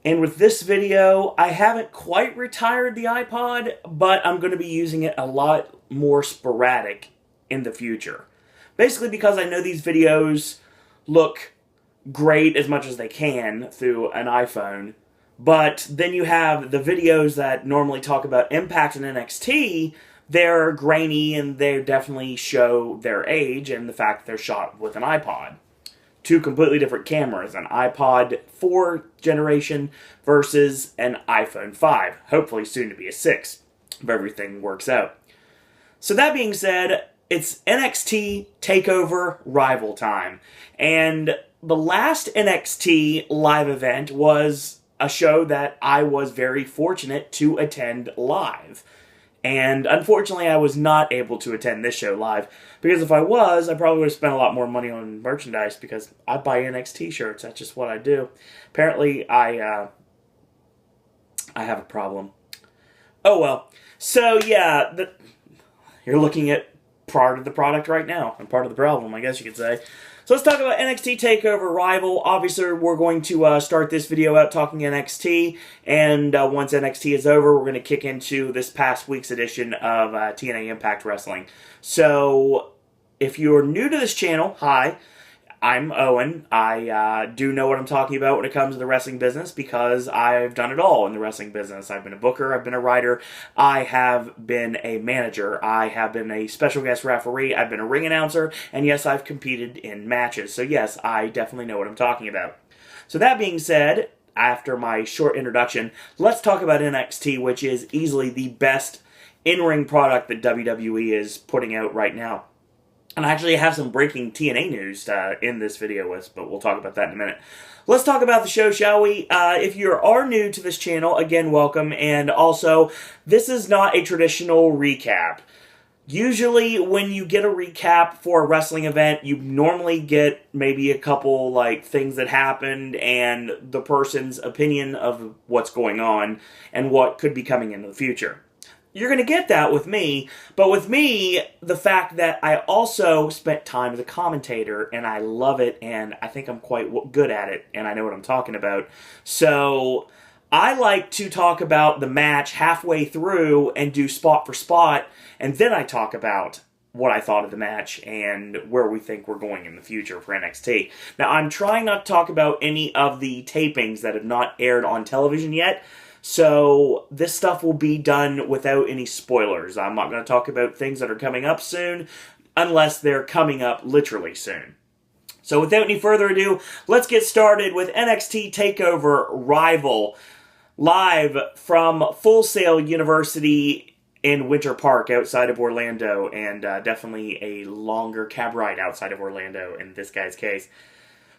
And with this video, I haven't quite retired the iPod, but I'm going to be using it a lot more sporadic in the future. Basically because I know these videos look great as much as they can through an iPhone, but then you have the videos that normally talk about Impact and NXT. They're grainy and they definitely show their age and the fact that they're shot with an iPod. Two completely different cameras, an iPod 4 generation versus an iPhone 5, hopefully soon to be a 6, if everything works out. So that being said, it's NXT Takeover Rival time, and the last NXT Live Event was a show that I was very fortunate to attend live. And unfortunately, I was not able to attend this show live, because if I was, I probably would have spent a lot more money on merchandise, because I buy NXT shirts. That's just what I do. Apparently, I have a problem. Oh well. So yeah, you're looking at part of the product right now, and part of the problem, I guess you could say. So let's talk about NXT TakeOver Rival. Obviously, we're going to start this video out talking NXT, and once NXT is over, we're going to kick into this past week's edition of TNA Impact Wrestling. So, if you're new to this channel, hi, I'm Owen. I do know what I'm talking about when it comes to the wrestling business because I've done it all in the wrestling business. I've been a booker, I've been a writer, I have been a manager, I have been a special guest referee, I've been a ring announcer, and yes, I've competed in matches. So yes, I definitely know what I'm talking about. So that being said, after my short introduction, let's talk about NXT, which is easily the best in-ring product that WWE is putting out right now. And I actually have some breaking TNA news in this video, but we'll talk about that in a minute. Let's talk about the show, shall we? If you are new to this channel, again, welcome. And also, this is not a traditional recap. Usually, when you get a recap for a wrestling event, you normally get maybe a couple things that happened and the person's opinion of what's going on and what could be coming into the future. You're going to get that with me, but with me, the fact that I also spent time as a commentator, and I love it, and I think I'm quite good at it, and I know what I'm talking about. So, I like to talk about the match halfway through and do spot for spot, and then I talk about what I thought of the match and where we think we're going in the future for NXT. Now, I'm trying not to talk about any of the tapings that have not aired on television yet, so this stuff will be done without any spoilers. I'm not going to talk about things that are coming up soon unless they're coming up literally soon. So without any further ado, let's get started with NXT TakeOver Rival live from Full Sail University in Winter Park outside of Orlando, and definitely a longer cab ride outside of Orlando in this guy's case.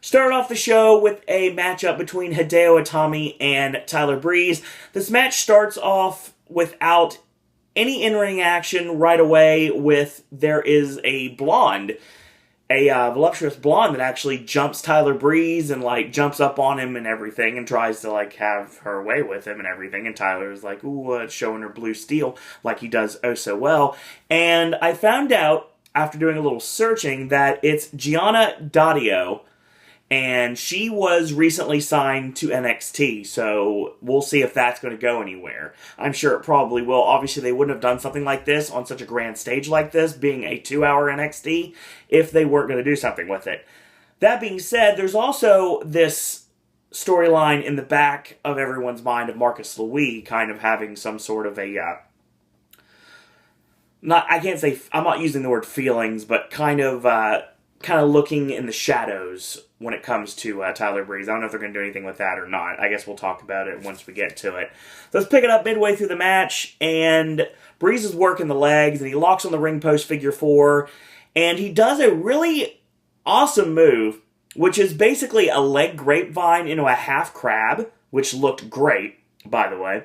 Start off the show with a matchup between Hideo Itami and Tyler Breeze. This match starts off without any in-ring action right away there is a blonde, a voluptuous blonde that actually jumps Tyler Breeze and jumps up on him and everything and tries to have her way with him and everything, and Tyler's ooh, showing her blue steel like he does oh so well. And I found out after doing a little searching that it's Gianna Daddio, and she was recently signed to NXT, so we'll see if that's going to go anywhere. I'm sure it probably will. Obviously, they wouldn't have done something like this on such a grand stage like this, being a 2-hour NXT, if they weren't going to do something with it. That being said, there's also this storyline in the back of everyone's mind of Marcus Louis kind of having some sort of a... I'm not using the word feelings, but kind of looking in the shadows when it comes to Tyler Breeze. I don't know if they're going to do anything with that or not. I guess we'll talk about it once we get to it. So let's pick it up midway through the match, and Breeze is working the legs, and he locks on the ring post figure 4, and he does a really awesome move, which is basically a leg grapevine into a half crab, which looked great, by the way.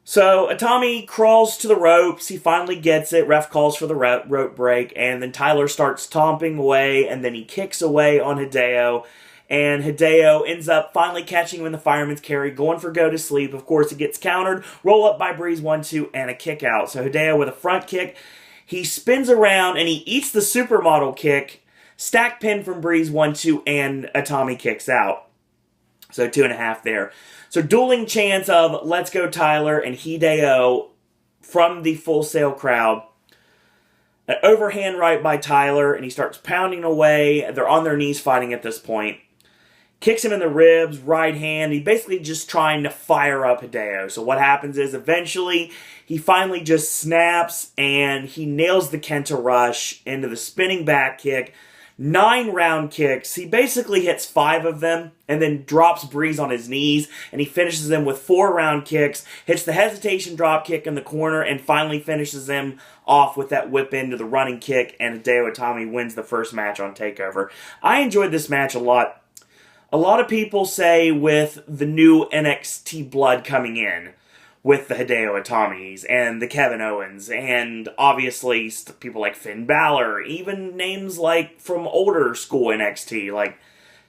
So, Itami crawls to the ropes, he finally gets it, ref calls for the rope break, and then Tyler starts stomping away, and then he kicks away on Hideo, and Hideo ends up finally catching him in the fireman's carry, going for go to sleep. Of course, it gets countered, roll up by Breeze 1-2, and a kick out. So, Hideo with a front kick, he spins around, and he eats the supermodel kick, stack pin from Breeze 1-2, and Itami kicks out. So 2.5 there. So dueling chants of "Let's go Tyler" and "Hideo" from the Full Sail crowd. An overhand right by Tyler, and he starts pounding away. They're on their knees fighting at this point. Kicks him in the ribs, right hand. He's basically just trying to fire up Hideo. So what happens is eventually he finally just snaps and he nails the Kenta Rush into the spinning back kick. 9 round kicks. He basically hits 5 of them and then drops Breeze on his knees, and he finishes them with 4 round kicks, hits the hesitation drop kick in the corner, and finally finishes him off with that whip into the running kick, and Hideo Itami wins the first match on TakeOver. I enjoyed this match a lot. A lot of people say with the new NXT blood coming in, with the Hideo Itamis and the Kevin Owens, and obviously people like Finn Balor, even names like from older school NXT, like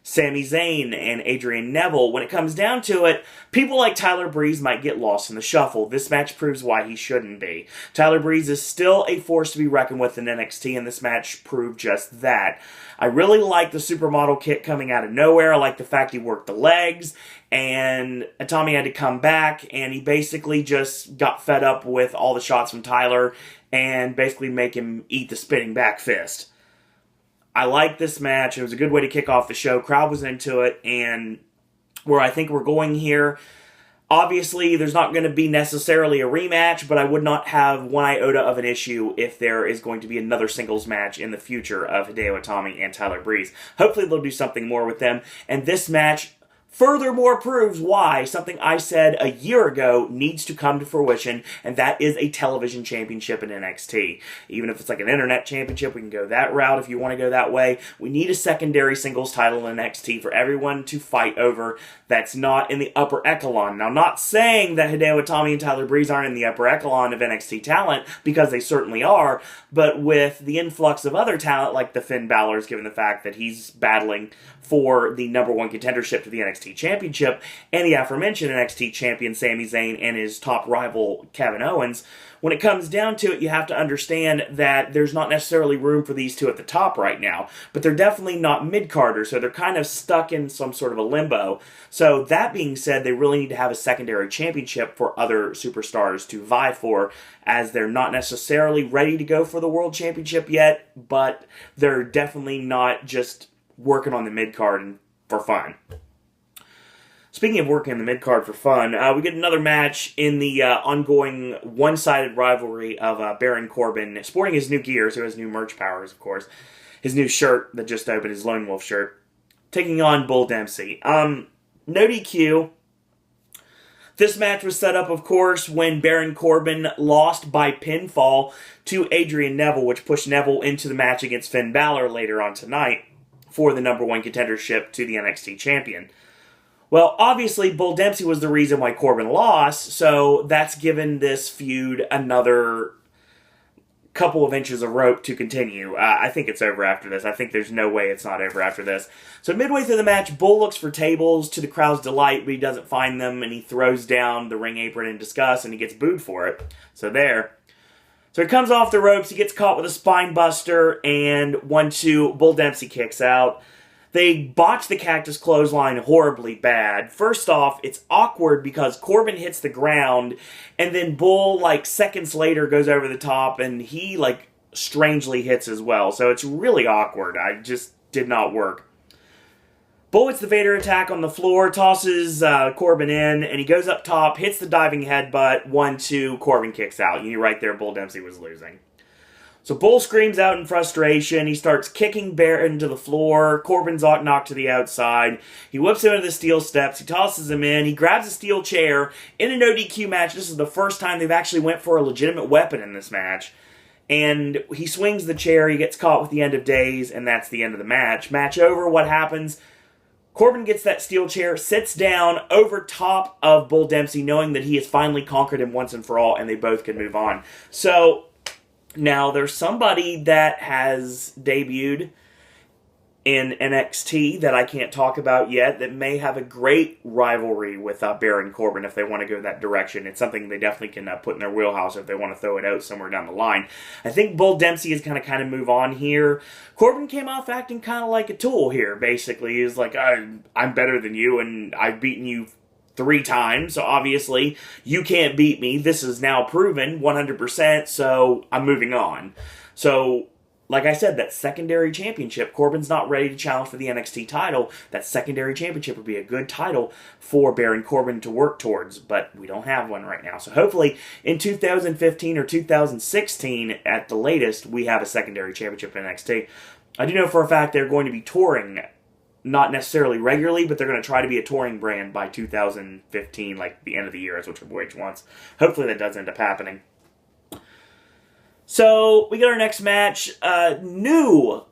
Sami Zayn and Adrian Neville. When it comes down to it, people like Tyler Breeze might get lost in the shuffle. This match proves why he shouldn't be. Tyler Breeze is still a force to be reckoned with in NXT, and this match proved just that. I really like the supermodel kick coming out of nowhere. I like the fact he worked the legs, and Itami had to come back, and he basically just got fed up with all the shots from Tyler and basically make him eat the spinning back fist. I like this match. It was a good way to kick off the show. Crowd was into it, and where I think we're going here, obviously there's not going to be necessarily a rematch, but I would not have one iota of an issue if there is going to be another singles match in the future of Hideo Itami and Tyler Breeze. Hopefully they'll do something more with them, and this match furthermore proves why something I said a year ago needs to come to fruition, and that is a television championship in NXT. Even if it's like an internet championship, we can go that route if you want to go that way. We need a secondary singles title in NXT for everyone to fight over that's not in the upper echelon. Now, I'm not saying that Hideo Itami and Tyler Breeze aren't in the upper echelon of NXT talent, because they certainly are, but with the influx of other talent like the Finn Balor's, given the fact that he's battling for the #1 contendership to the NXT Championship, and the aforementioned NXT Champion Sami Zayn and his top rival Kevin Owens, when it comes down to it, you have to understand that there's not necessarily room for these two at the top right now, but they're definitely not mid-carders, so they're kind of stuck in some sort of a limbo. So that being said, they really need to have a secondary championship for other superstars to vie for, as they're not necessarily ready to go for the World Championship yet, but they're definitely not just working on the mid-card for fun. Speaking of working in the mid-card for fun, we get another match in the ongoing one-sided rivalry of Baron Corbin, sporting his new gear, so his new merch powers, of course. His new shirt that just opened, his Lone Wolf shirt, taking on Bull Dempsey. No DQ. This match was set up, of course, when Baron Corbin lost by pinfall to Adrian Neville, which pushed Neville into the match against Finn Balor later on tonight for the #1 contendership to the NXT champion. Well, obviously, Bull Dempsey was the reason why Corbin lost, so that's given this feud another couple of inches of rope to continue. I think it's over after this. I think there's no way it's not over after this. So midway through the match, Bull looks for tables to the crowd's delight, but he doesn't find them, and he throws down the ring apron in disgust, and he gets booed for it. So there. So he comes off the ropes, he gets caught with a spine buster, and 1-2, Bull Dempsey kicks out. They botch the cactus clothesline horribly bad. First off, it's awkward because Corbin hits the ground, and then Bull, seconds later, goes over the top, and he, strangely hits as well. So it's really awkward. I just did not work. Bull hits the Vader attack on the floor, tosses Corbin in, and he goes up top, hits the diving headbutt, 1-2, Corbin kicks out. You knew right there Bull Dempsey was losing. So Bull screams out in frustration. He starts kicking Baron to the floor. Corbin's knocked to the outside. He whips him into the steel steps. He tosses him in. He grabs a steel chair. In a no DQ match, this is the first time they've actually went for a legitimate weapon in this match. And he swings the chair. He gets caught with the end of days, and that's the end of the match. Match over. What happens? Corbin gets that steel chair, sits down over top of Bull Dempsey, knowing that he has finally conquered him once and for all, and they both can move on. So now, there's somebody that has debuted in NXT that I can't talk about yet that may have a great rivalry with Baron Corbin if they want to go that direction. It's something they definitely can put in their wheelhouse if they want to throw it out somewhere down the line. I think Bull Dempsey is going to kind of move on here. Corbin came off acting kind of like a tool here, basically. He's like, I'm better than you, and I've beaten you 3 times, so obviously you can't beat me. This is now proven 100%, so I'm moving on. So, like I said, that secondary championship, Corbin's not ready to challenge for the NXT title. That secondary championship would be a good title for Baron Corbin to work towards, but we don't have one right now. So hopefully in 2015 or 2016 at the latest, we have a secondary championship in NXT. I do know for a fact they're going to be touring, not necessarily regularly, but they're going to try to be a touring brand by 2015, like the end of the year, is what Triple H wants. Hopefully that does end up happening. So, we got our next match. New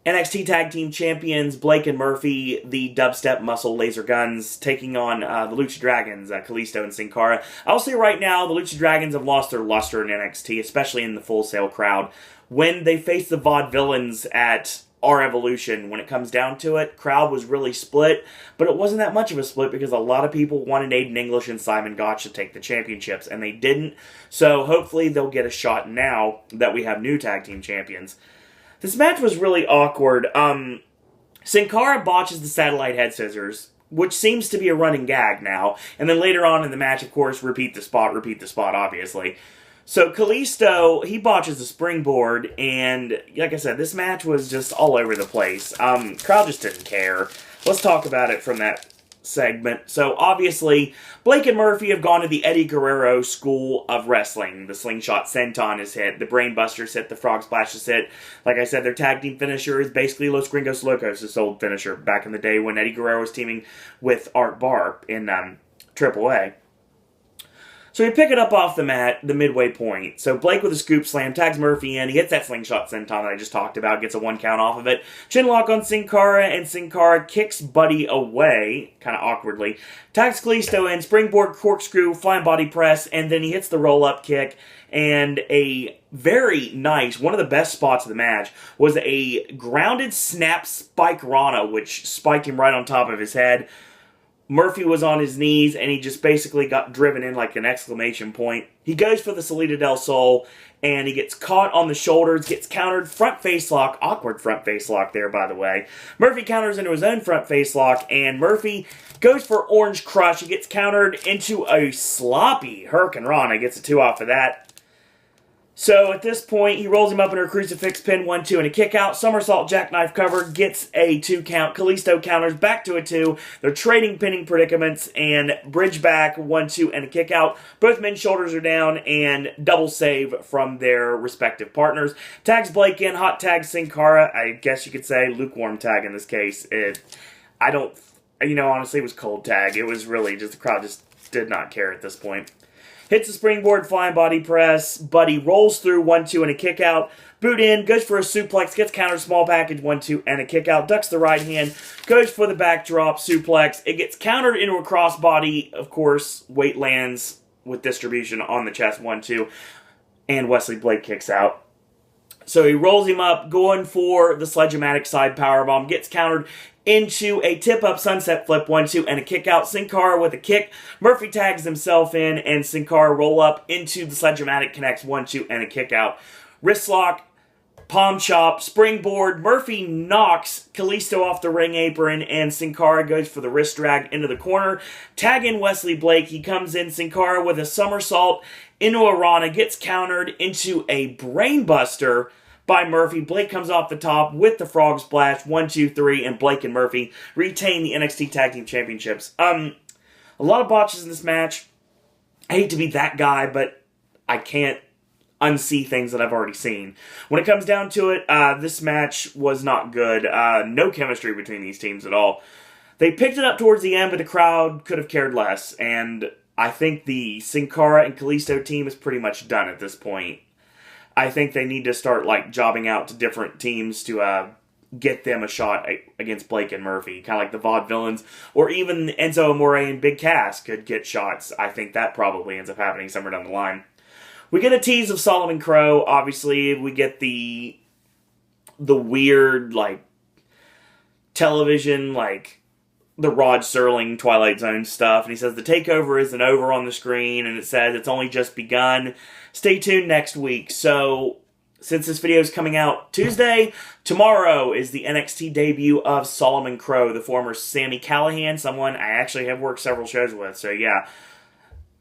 NXT Tag Team Champions Blake and Murphy, the Dubstep Muscle Laser Guns, taking on the Lucha Dragons, Kalisto and Sin Cara. I'll say right now, the Lucha Dragons have lost their luster in NXT, especially in the Full Sail crowd. When they faced the Vaudevillains at Our Evolution, when it comes down to it, crowd was really split, but it wasn't that much of a split because a lot of people wanted Aiden English and Simon Gotch to take the championships, and they didn't, so hopefully they'll get a shot now that we have new tag team champions. This match was really awkward. Sin Cara botches the satellite head scissors, which seems to be a running gag now, and then later on in the match, of course, repeat the spot, obviously. So Kalisto, he botches the springboard, and like I said, this match was just all over the place. Crowd just didn't care. Let's talk about it from that segment. So obviously, Blake and Murphy have gone to the Eddie Guerrero school of wrestling. The slingshot senton is hit, the brainbusters hit, the frog splash is hit. Like I said, their tag team finisher is basically Los Gringos Locos' old finisher back in the day when Eddie Guerrero was teaming with Art Barr in AAA. So we pick it up off the mat, the midway point. So Blake with a scoop slam, tags Murphy in, he hits that slingshot senton that I just talked about, gets a 1 count off of it. Chinlock on Sin Cara, and Sin Cara kicks Buddy away, kind of awkwardly. Tags Kalisto in, springboard corkscrew, flying body press, and then he hits the roll-up kick. And a very nice, one of the best spots of the match, was a grounded snap spike Rana, which spiked him right on top of his head. Murphy was on his knees, and he just basically got driven in like an exclamation point. He goes for the Salida del Sol, and he gets caught on the shoulders, gets countered, front face lock, awkward front face lock there, by the way. Murphy counters into his own front face lock, and Murphy goes for Orange Crush. He gets countered into a sloppy Hurricane Rana, gets a 2 off of that. So at this point, he rolls him up in a crucifix pin, 1-2, and a kick out. Somersault jackknife cover, gets a 2 count. Kalisto counters back to a 2. They're trading pinning predicaments, and bridge back, 1-2, and a kick out. Both men's shoulders are down, and double save from their respective partners. Tags Blake in, hot tag Sin Cara. I guess you could say lukewarm tag in this case. Honestly, it was cold tag. It was really just, the crowd just did not care at this point. Hits the springboard, flying body press. Buddy rolls through, 1-2, and a kick out. Boot in, goes for a suplex, gets countered, small package, 1-2, and a kick out. Ducks the right hand, goes for the backdrop, suplex. It gets countered into a crossbody. Of course, weight lands with distribution on the chest, 1-2, and Wesley Blake kicks out. So he rolls him up, going for the Sledge-O-Matic side powerbomb, gets countered into a tip-up sunset flip, 1-2, and a kick-out. Sin Cara with a kick. Murphy tags himself in, and Sin Cara roll up into the Sledge-O-Matic, connects 1-2, and a kick-out. Wrist lock, palm chop, springboard. Murphy knocks Kalisto off the ring apron, and Sin Cara goes for the wrist drag into the corner. Tag in Wesley Blake. He comes in, Sin Cara with a somersault into a Rana, gets countered into a brainbuster by Murphy. Blake comes off the top with the frog splash, 1-2-3, and Blake and Murphy retain the NXT Tag Team Championships. A lot of botches in this match. I hate to be that guy, but I can't unsee things that I've already seen. When it comes down to it, this match was not good. No chemistry between these teams at all. They picked it up towards the end, but the crowd could have cared less, and I think the Sin Cara and Kalisto team is pretty much done at this point. I think they need to start jobbing out to different teams to get them a shot against Blake and Murphy. Kind of like the Vaudevillains, or even Enzo Amore and Big Cass could get shots. I think that probably ends up happening somewhere down the line. We get a tease of Solomon Crow. Obviously, we get the weird, television, like the Rod Serling Twilight Zone stuff. And he says the takeover isn't over on the screen, and it says it's only just begun. Stay tuned next week. So, since this video is coming out Tuesday, tomorrow is the NXT debut of Solomon Crowe, the former Sami Callihan, someone I actually have worked several shows with. So yeah,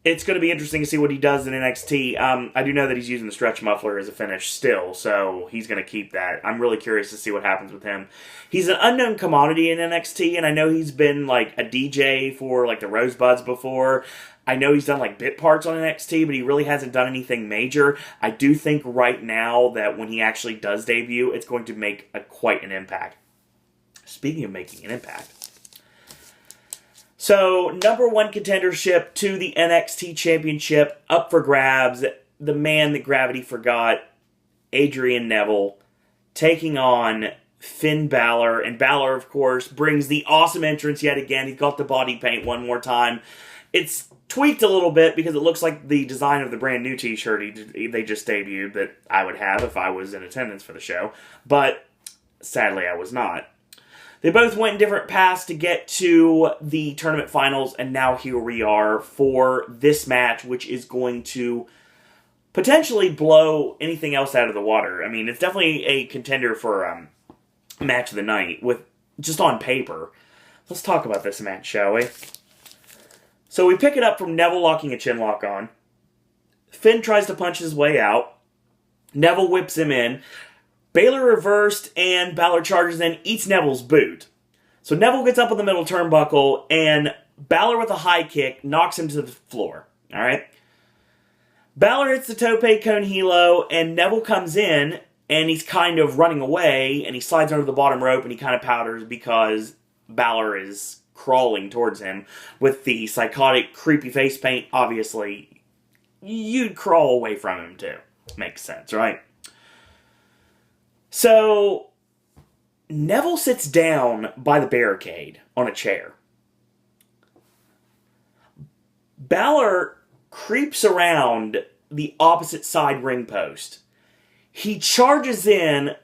it's going to be interesting to see what he does in NXT. I do know that he's using the stretch muffler as a finish still, so he's going to keep that. I'm really curious to see what happens with him. He's an unknown commodity in NXT, and I know he's been like a DJ for like the Rosebuds before. I know he's done like bit parts on NXT, but he really hasn't done anything major. I do think right now that when he actually does debut, it's going to make quite an impact. Speaking of making an impact. So, #1 contendership to the NXT Championship up for grabs. The man that gravity forgot, Adrian Neville, taking on Finn Balor. And Balor, of course, brings the awesome entrance yet again. He's got the body paint one more time. It's tweaked a little bit because it looks like the design of the brand new t-shirt they just debuted that I would have if I was in attendance for the show. But sadly, I was not. They both went in different paths to get to the tournament finals, and now here we are for this match, which is going to potentially blow anything else out of the water. I mean, it's definitely a contender for match of the night, with just on paper. Let's talk about this match, shall we? So we pick it up from Neville locking a chinlock on. Finn tries to punch his way out. Neville whips him in. Balor reversed, and Balor charges in, eats Neville's boot. So Neville gets up on the middle turnbuckle, and Balor with a high kick knocks him to the floor. Alright? Balor hits the tope con hilo, and Neville comes in, and he's kind of running away, and he slides under the bottom rope, and he kind of powders because Balor is crawling towards him with the psychotic, creepy face paint. Obviously, you'd crawl away from him too. Makes sense, right? So, Neville sits down by the barricade on a chair. Balor creeps around the opposite side ring post. He charges in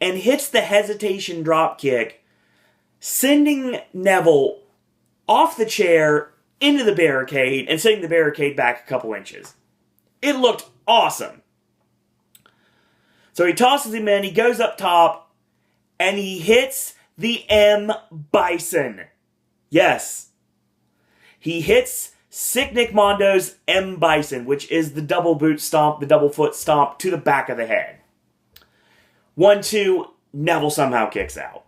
and hits the hesitation drop kick, sending Neville off the chair into the barricade and setting the barricade back a couple inches. It looked awesome. So he tosses him in, he goes up top, and he hits the M. Bison. Yes. He hits Sick Nick Mondo's M. Bison, which is the double boot stomp, the double foot stomp to the back of the head. 1-2, Neville somehow kicks out.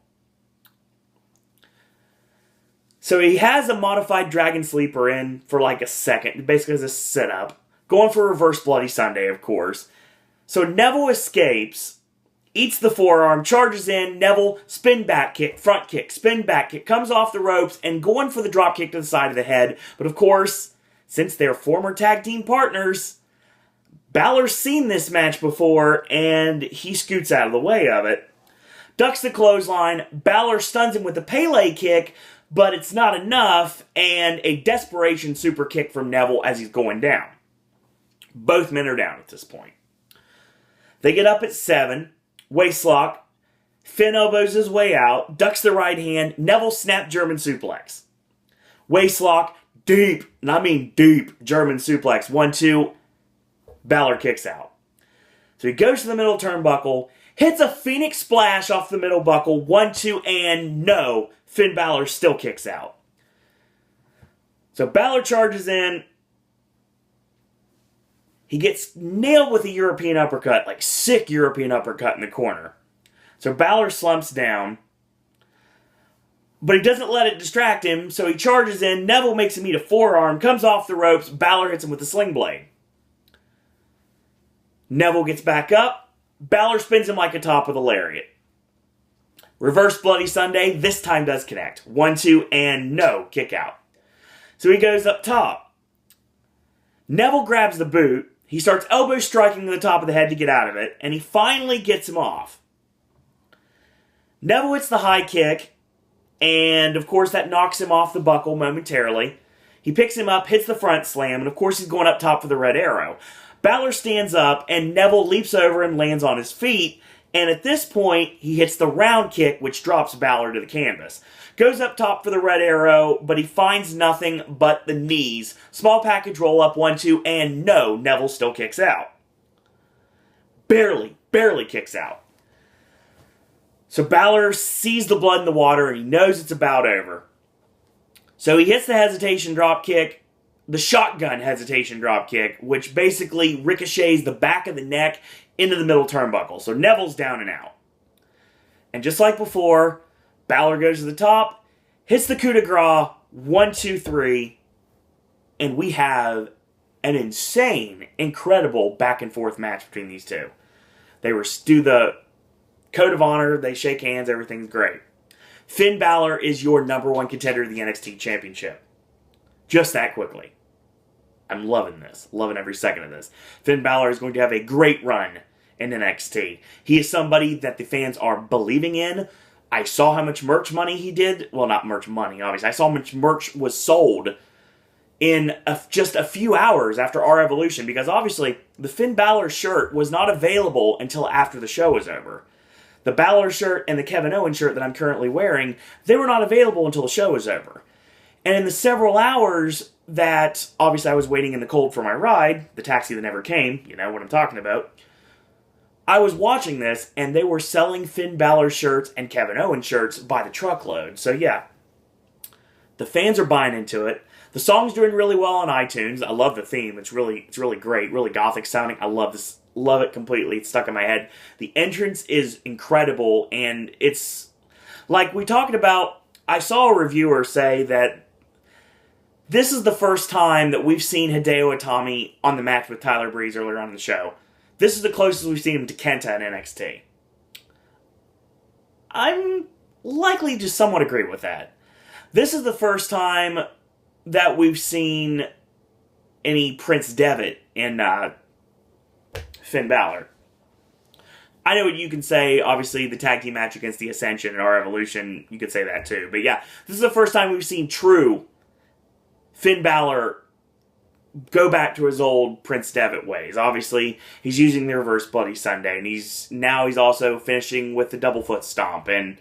So he has a modified Dragon Sleeper in for like a second, basically as a setup. Going for reverse Bloody Sunday, of course. So Neville escapes, eats the forearm, charges in, Neville, spin back kick, front kick, spin back kick, comes off the ropes, and going for the drop kick to the side of the head. But of course, since they're former tag team partners, Balor's seen this match before, and he scoots out of the way of it. Ducks the clothesline, Balor stuns him with the Pele kick, but it's not enough, and a desperation super kick from Neville as he's going down. Both men are down at this point. They get up at 7, waistlock, Finn elbows his way out, ducks the right hand, Neville snap German suplex. Waistlock, deep, and I mean deep, German suplex. 1-2, Balor kicks out. So he goes to the middle turnbuckle, hits a Phoenix splash off the middle buckle, 1-2, and no, Finn Balor still kicks out. So Balor charges in. He gets nailed with a European uppercut, like sick European uppercut in the corner. So Balor slumps down. But he doesn't let it distract him, so he charges in. Neville makes him eat a forearm, comes off the ropes. Balor hits him with a sling blade. Neville gets back up. Balor spins him like a top with a lariat. Reverse Bloody Sunday, this time does connect. 1-2, and no, kick out. So he goes up top. Neville grabs the boot. He starts elbow striking to the top of the head to get out of it, and he finally gets him off. Neville hits the high kick, and of course that knocks him off the buckle momentarily. He picks him up, hits the front slam, and of course he's going up top for the red arrow. Balor stands up, and Neville leaps over and lands on his feet, And at this point, he hits the round kick, which drops Balor to the canvas. Goes up top for the red arrow, but he finds nothing but the knees. Small package roll up, 1-2, and no, Neville still kicks out. Barely kicks out. So Balor sees the blood in the water, and he knows it's about over. So he hits the hesitation drop kick, the shotgun hesitation drop kick, which basically ricochets the back of the neck into the middle turnbuckle. So Neville's down and out. And just like before, Balor goes to the top, hits the coup de grace, 1, 2, 3, and we have an insane, incredible back and forth match between these two. They do the code of honor, they shake hands, everything's great. Finn Balor is your number one contender to the NXT Championship. Just that quickly. I'm loving this. Loving every second of this. Finn Balor is going to have a great run in NXT. He is somebody that the fans are believing in. I saw how much merch money he did. Well, not merch money, obviously. I saw how much merch was sold in just a few hours after our Evolution, because obviously the Finn Balor shirt was not available until after the show was over. The Balor shirt and the Kevin Owens shirt that I'm currently wearing, they were not available until the show was over. And in the several hours that, obviously I was waiting in the cold for my ride, the taxi that never came, you know what I'm talking about, I was watching this, and they were selling Finn Balor shirts and Kevin Owens shirts by the truckload. So yeah, the fans are buying into it. The song's doing really well on iTunes. I love the theme. It's really great, really gothic sounding. I love this. Love it completely. It's stuck in my head. The entrance is incredible, and it's like we talked about. I saw a reviewer say that this is the first time that we've seen Hideo Itami on the match with Tyler Breeze earlier on in the show. This is the closest we've seen him to Kenta in NXT. I'm likely to somewhat agree with that. This is the first time that we've seen any Prince Devitt in Finn Balor. I know what you can say, obviously, the tag team match against the Ascension and our Evolution, you could say that too. But yeah, this is the first time we've seen true Finn Balor go back to his old Prince Devitt ways. Obviously, he's using the reverse Bloody Sunday, and he's also finishing with the double foot stomp, and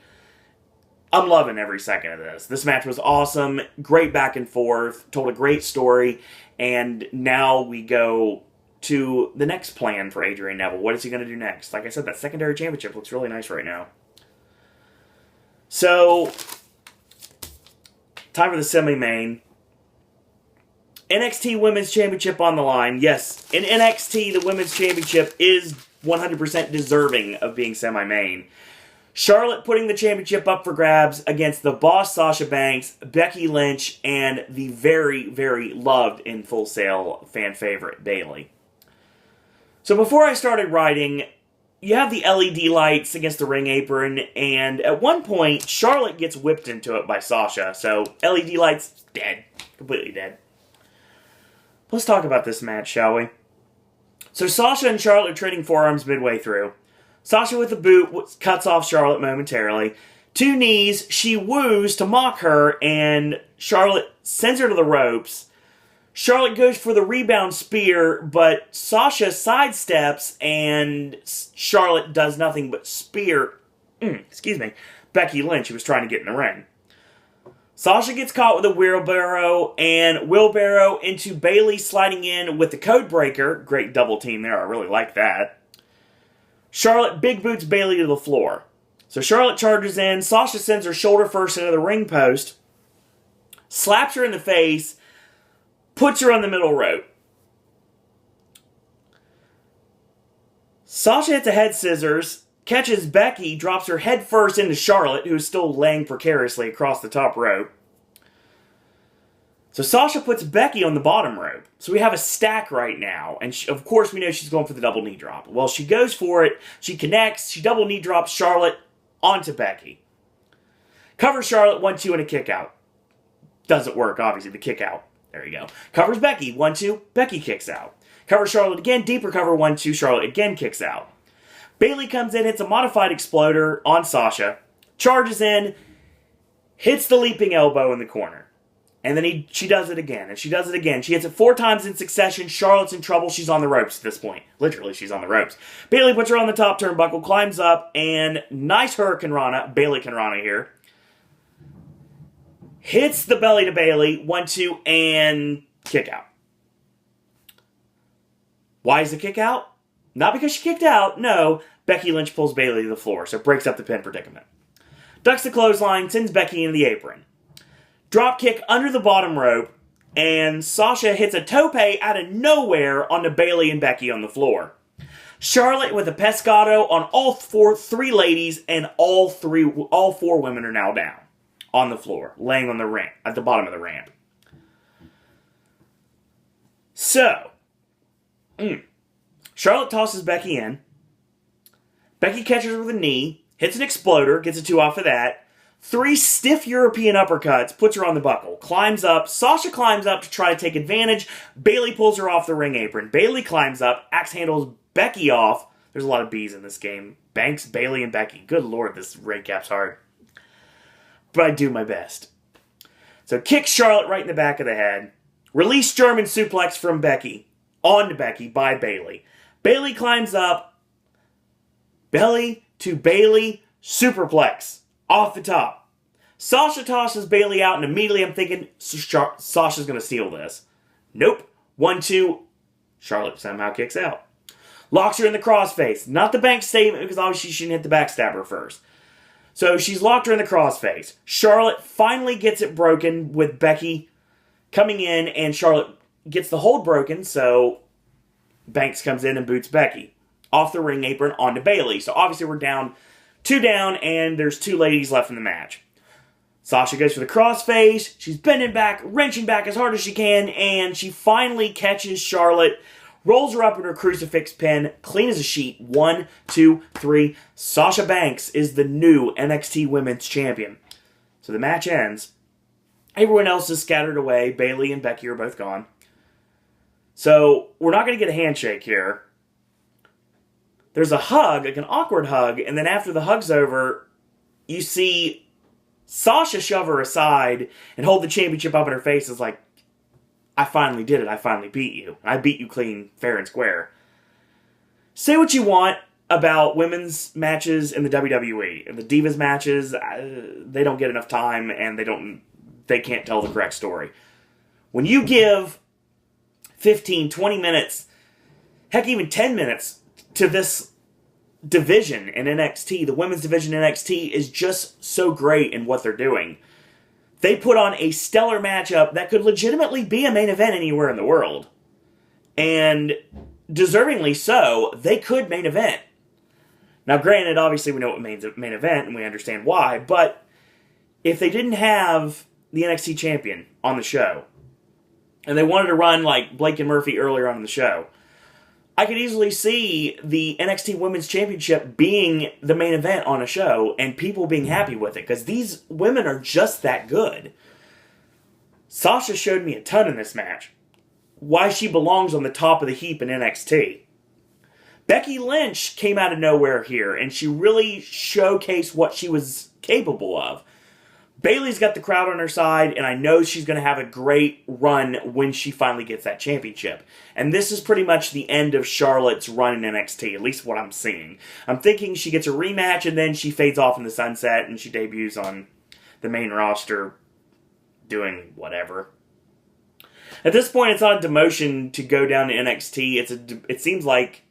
I'm loving every second of this. This match was awesome, great back and forth, told a great story, and now we go to the next plan for Adrian Neville. What is he going to do next? Like I said, that secondary championship looks really nice right now. So, time for the semi-main. NXT Women's Championship on the line. Yes, in NXT, the Women's Championship is 100% deserving of being semi-main. Charlotte putting the championship up for grabs against the Boss Sasha Banks, Becky Lynch, and the very, very loved in Full Sail fan favorite, Bayley. So before I started writing, you have the LED lights against the ring apron, and at one point, Charlotte gets whipped into it by Sasha. So LED lights, dead. Completely dead. Let's talk about this match, shall we? So Sasha and Charlotte are trading forearms midway through. Sasha with the boot cuts off Charlotte momentarily. 2 knees, she woos to mock her, and Charlotte sends her to the ropes. Charlotte goes for the rebound spear, but Sasha sidesteps, and Charlotte does nothing but spear, Becky Lynch, who was trying to get in the ring. Sasha gets caught with a wheelbarrow, and wheelbarrow into Bayley sliding in with the code breaker. Great double team there, I really like that. Charlotte big boots Bayley to the floor. So Charlotte charges in, Sasha sends her shoulder first into the ring post, slaps her in the face, puts her on the middle rope. Sasha hits a head scissors, catches Becky, drops her head first into Charlotte, who is still laying precariously across the top rope. So Sasha puts Becky on the bottom rope. So we have a stack right now. And of course we know she's going for the double knee drop. Well, she goes for it. She connects. She double knee drops Charlotte onto Becky. Covers Charlotte, 1-2, and a kick out. Doesn't work, obviously, the kick out. There you go. Covers Becky, 1-2, Becky kicks out. Covers Charlotte again, deeper cover, 1-2, Charlotte again kicks out. Bayley comes in, hits a modified exploder on Sasha, charges in, hits the leaping elbow in the corner. And then she does it again, and she does it again. She hits it 4 times in succession. Charlotte's in trouble. She's on the ropes at this point. Literally, she's on the ropes. Bayley puts her on the top turnbuckle, climbs up, and nice Hurricane Rana, Bayley can Rana here. Hits the belly to Bayley, 1-2, and kick out. Why is the kick out? Not because she kicked out, no. Becky Lynch pulls Bayley to the floor, so it breaks up the pin predicament. Ducks the clothesline, sends Becky into the apron. Drop kick under the bottom rope, and Sasha hits a tope out of nowhere onto Bayley and Becky on the floor. Charlotte with a pescado on all 3 ladies, and all 4 women are now down on the floor, laying on the ramp, at the bottom of the ramp. So, Charlotte tosses Becky in. Becky catches her with a knee, hits an exploder, gets a 2 off of that. 3 stiff European uppercuts, puts her on the buckle, climbs up. Sasha climbs up to try to take advantage. Bayley pulls her off the ring apron. Bayley climbs up, axe handles Becky off. There's a lot of B's in this game. Banks, Bayley, and Becky. Good lord, this rate cap's hard. But I do my best. So kicks Charlotte right in the back of the head. Release German suplex from Becky. Onto Becky by Bayley. Bayley climbs up. Belly to Bayley superplex. Off the top. Sasha tosses Bayley out, and immediately I'm thinking Sasha's going to steal this. Nope. 1-2. Charlotte somehow kicks out. Locks her in the crossface. Not the bank statement, because obviously she didn't hit the backstabber first. So she's locked her in the crossface. Charlotte finally gets it broken with Becky coming in, and Charlotte gets the hold broken, so Banks comes in and boots Becky off the ring apron onto Bayley. So obviously we're down 2 down, and there's 2 ladies left in the match. Sasha goes for the crossface. She's bending back, wrenching back as hard as she can, and she finally catches Charlotte, rolls her up in her crucifix pin, clean as a sheet. 1, 2, 3. Sasha Banks is the new NXT Women's Champion. So the match ends. Everyone else is scattered away. Bayley and Becky are both gone. So we're not going to get a handshake here. There's a hug, like an awkward hug, and then after the hug's over, you see Sasha shove her aside and hold the championship up in her face as like, I finally did it, I finally beat you. I beat you clean, fair and square. Say what you want about women's matches in the WWE. And the Divas matches, they don't get enough time, and they can't tell the correct story. When you give 15, 20 minutes, heck even 10 minutes to this division in NXT, the women's division in NXT is just so great in what they're doing. They put on a stellar matchup that could legitimately be a main event anywhere in the world. And deservingly so, they could main event. Now granted, obviously we know what main event and we understand why, but if they didn't have the NXT champion on the show, and they wanted to run like Blake and Murphy earlier on in the show, I could easily see the NXT Women's Championship being the main event on a show and people being happy with it, because these women are just that good. Sasha showed me a ton in this match. Why she belongs on the top of the heap in NXT. Becky Lynch came out of nowhere here, and she really showcased what she was capable of. Bayley's got the crowd on her side, and I know she's going to have a great run when she finally gets that championship. And this is pretty much the end of Charlotte's run in NXT, at least what I'm seeing. I'm thinking she gets a rematch, and then she fades off in the sunset, and she debuts on the main roster doing whatever. At this point, it's not a demotion to go down to NXT. It seems like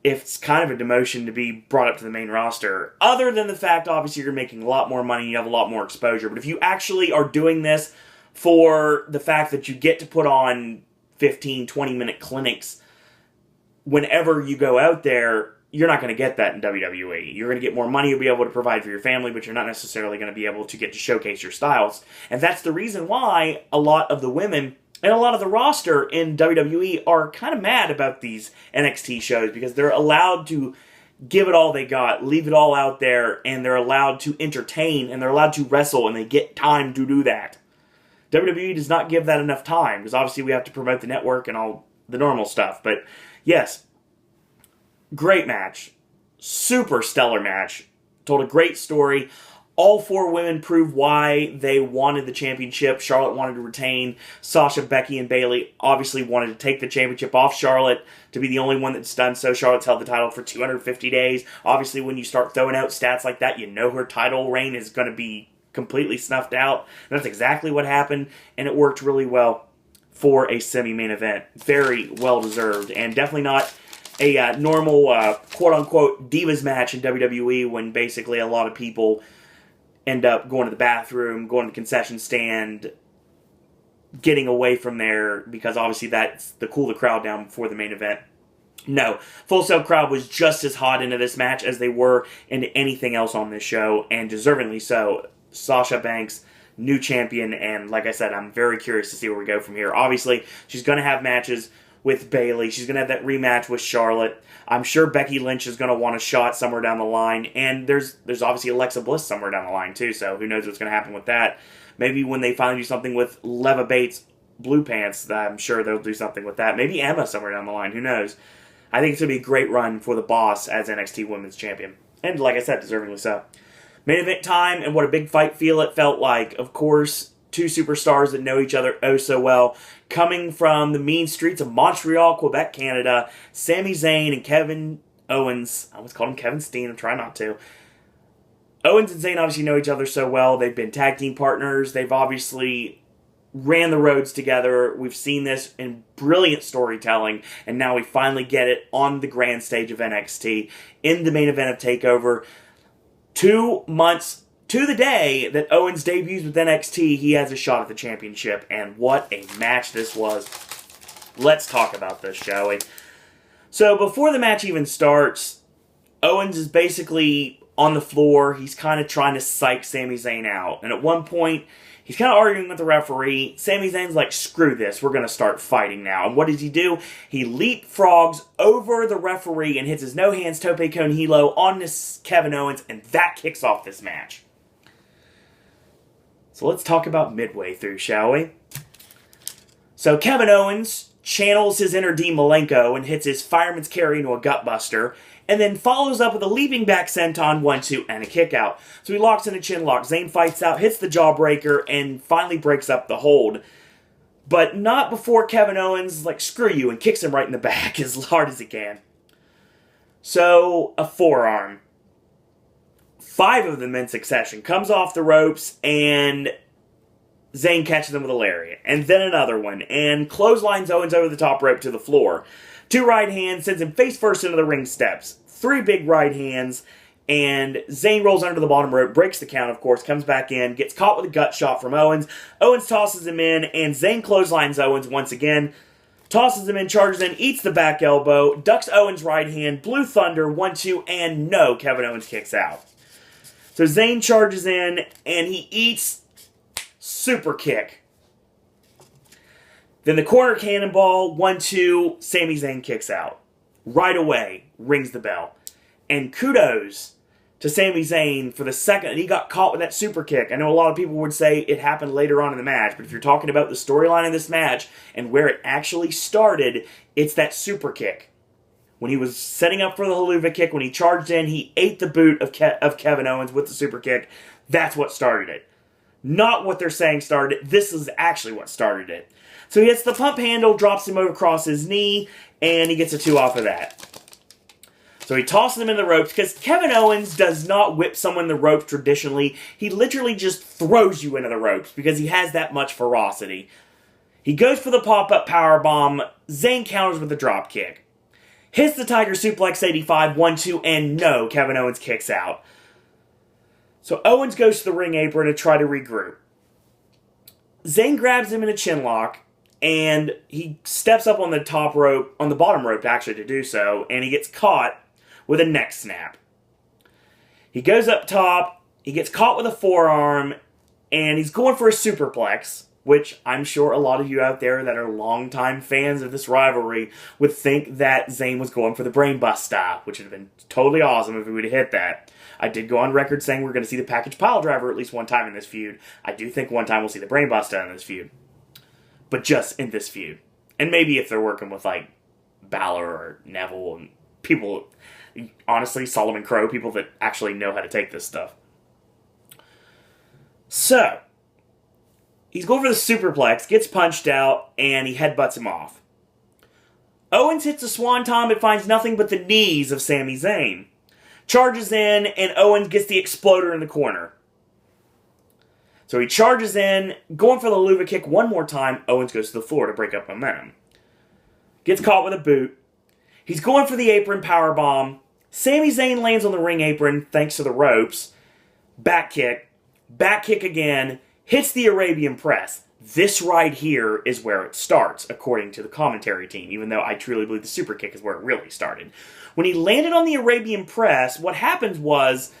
it's kind of a demotion to be brought up to the main roster. Other than the fact, obviously, you're making a lot more money, you have a lot more exposure. But if you actually are doing this for the fact that you get to put on 15, 20-minute clinics whenever you go out there, you're not going to get that in WWE. You're going to get more money, you'll be able to provide for your family, but you're not necessarily going to be able to get to showcase your styles. And that's the reason why a lot of the women and a lot of the roster in WWE are kind of mad about these NXT shows, because they're allowed to give it all they got, leave it all out there, and they're allowed to entertain, and they're allowed to wrestle, and they get time to do that. WWE does not give that enough time, because obviously we have to promote the network and all the normal stuff. But yes, great match. Super stellar match. Told a great story. All four women proved why they wanted the championship. Charlotte wanted to retain. Sasha, Becky, and Bayley obviously wanted to take the championship off Charlotte to be the only one that's done so. Charlotte's held the title for 250 days. Obviously, when you start throwing out stats like that, you know her title reign is going to be completely snuffed out. And that's exactly what happened, and it worked really well for a semi-main event. Very well-deserved, and definitely not a normal, quote-unquote, divas match in WWE when basically a lot of people end up going to the bathroom, going to the concession stand, getting away from there, because obviously that's to cool the crowd down before the main event. No, Full Sail crowd was just as hot into this match as they were into anything else on this show, and deservingly so. Sasha Banks, new champion, and like I said, I'm very curious to see where we go from here. Obviously, she's going to have matches with Bayley. She's going to have that rematch with Charlotte. I'm sure Becky Lynch is going to want a shot somewhere down the line. And there's obviously Alexa Bliss somewhere down the line, too. So who knows what's going to happen with that. Maybe when they finally do something with Leva Bates Blue Pants, I'm sure they'll do something with that. Maybe Emma somewhere down the line. Who knows? I think it's going to be a great run for the Boss as NXT Women's Champion. And like I said, deservingly so. Main event time, and what a big fight it felt like. Of course, two superstars that know each other oh so well. Coming from the mean streets of Montreal, Quebec, Canada, Sami Zayn and Kevin Owens. I almost called him Kevin Steen. I'm trying not to. Owens and Zayn obviously know each other so well. They've been tag team partners. They've obviously ran the roads together. We've seen this in brilliant storytelling, and now we finally get it on the grand stage of NXT in the main event of TakeOver. 2 months to the day that Owens debuts with NXT, he has a shot at the championship, and what a match this was. Let's talk about this, shall we? So before the match even starts, Owens is basically on the floor. He's kind of trying to psych Sami Zayn out, and at one point, he's kind of arguing with the referee. Sami Zayn's like, screw this, we're going to start fighting now. And what does he do? He leapfrogs over the referee and hits his no-hands tope con hilo on this Kevin Owens, and that kicks off this match. So let's talk about midway through, shall we? So Kevin Owens channels his inner Dean Malenko and hits his fireman's carry into a gutbuster, and then follows up with a leaping back senton 1-2 and a kick out. So he locks in a chin lock. Zayn fights out, hits the jawbreaker, and finally breaks up the hold. But not before Kevin Owens like, screw you, and kicks him right in the back as hard as he can. So, a forearm. 5 of them in succession. Comes off the ropes, and Zayn catches him with a lariat. And then another one. And clotheslines Owens over the top rope to the floor. 2 right hands, sends him face first into the ring steps. 3 big right hands, and Zayn rolls under the bottom rope, breaks the count, of course, comes back in, gets caught with a gut shot from Owens. Owens tosses him in, and Zayn clotheslines Owens once again. Tosses him in, charges in, eats the back elbow, ducks Owens' right hand, Blue Thunder, 1-2, and no, Kevin Owens kicks out. So Zayn charges in, and he eats super kick. Then the corner cannonball, 1-2, Sami Zayn kicks out. Right away, rings the bell. And kudos to Sami Zayn for the second that he got caught with that super kick. I know a lot of people would say it happened later on in the match, but if you're talking about the storyline of this match and where it actually started, it's that super kick. When he was setting up for the haluva kick, when he charged in, he ate the boot of Kevin Owens with the super kick. That's what started it. Not what they're saying started it. This is actually what started it. So he hits the pump handle, drops him over across his knee, and he gets a 2 off of that. So he tosses him in the ropes, because Kevin Owens does not whip someone in the ropes traditionally. He literally just throws you into the ropes, because he has that much ferocity. He goes for the pop-up powerbomb. Zayn counters with a drop kick. Hits the Tiger Suplex 85, 1-2, and no, Kevin Owens kicks out. So Owens goes to the ring apron to try to regroup. Zayn grabs him in a chin lock, and he steps up on the top rope, on the bottom rope actually to do so, and he gets caught with a neck snap. He goes up top, he gets caught with a forearm, and he's going for a superplex, which I'm sure a lot of you out there that are longtime fans of this rivalry would think that Zayn was going for the brainbuster, which would have been totally awesome if he would have hit that. I did go on record saying we're going to see the package pile driver at least one time in this feud. I do think one time we'll see the brainbuster in this feud. But just in this feud. And maybe if they're working with, like, Balor or Neville and people, honestly, Solomon Crow, people that actually know how to take this stuff. So, he's going for the superplex, gets punched out, and he headbutts him off. Owens hits a swanton but finds nothing but the knees of Sami Zayn. Charges in, and Owens gets the exploder in the corner. So he charges in, going for the Luva kick one more time. Owens goes to the floor to break up momentum. Gets caught with a boot. He's going for the apron powerbomb. Sami Zayn lands on the ring apron thanks to the ropes. Back kick again, hits the Arabian press. This right here is where it starts, according to the commentary team, even though I truly believe the super kick is where it really started. When he landed on the Arabian press, what happened was,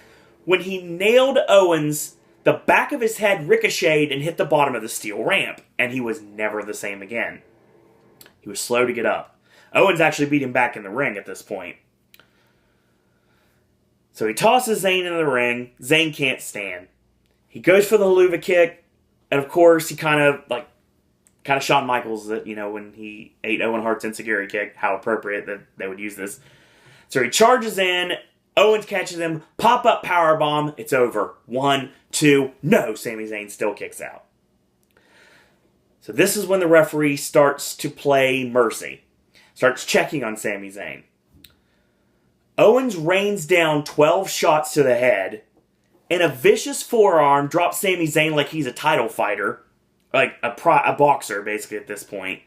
when he nailed Owens, the back of his head ricocheted and hit the bottom of the steel ramp, and he was never the same again. He was slow to get up. Owens actually beat him back in the ring at this point. So he tosses Zayn into the ring. Zayn can't stand. He goes for the Luva kick, and of course he kind of Shawn Michaels that, when he ate Owen Hart's insecurity kick, how appropriate that they would use this. So he charges in, Owens catches him, pop-up powerbomb, it's over. 1, 2, no, Sami Zayn still kicks out. So this is when the referee starts to play mercy. Starts checking on Sami Zayn. Owens rains down 12 shots to the head, and a vicious forearm drops Sami Zayn like he's a title fighter. Like a boxer, basically, at this point.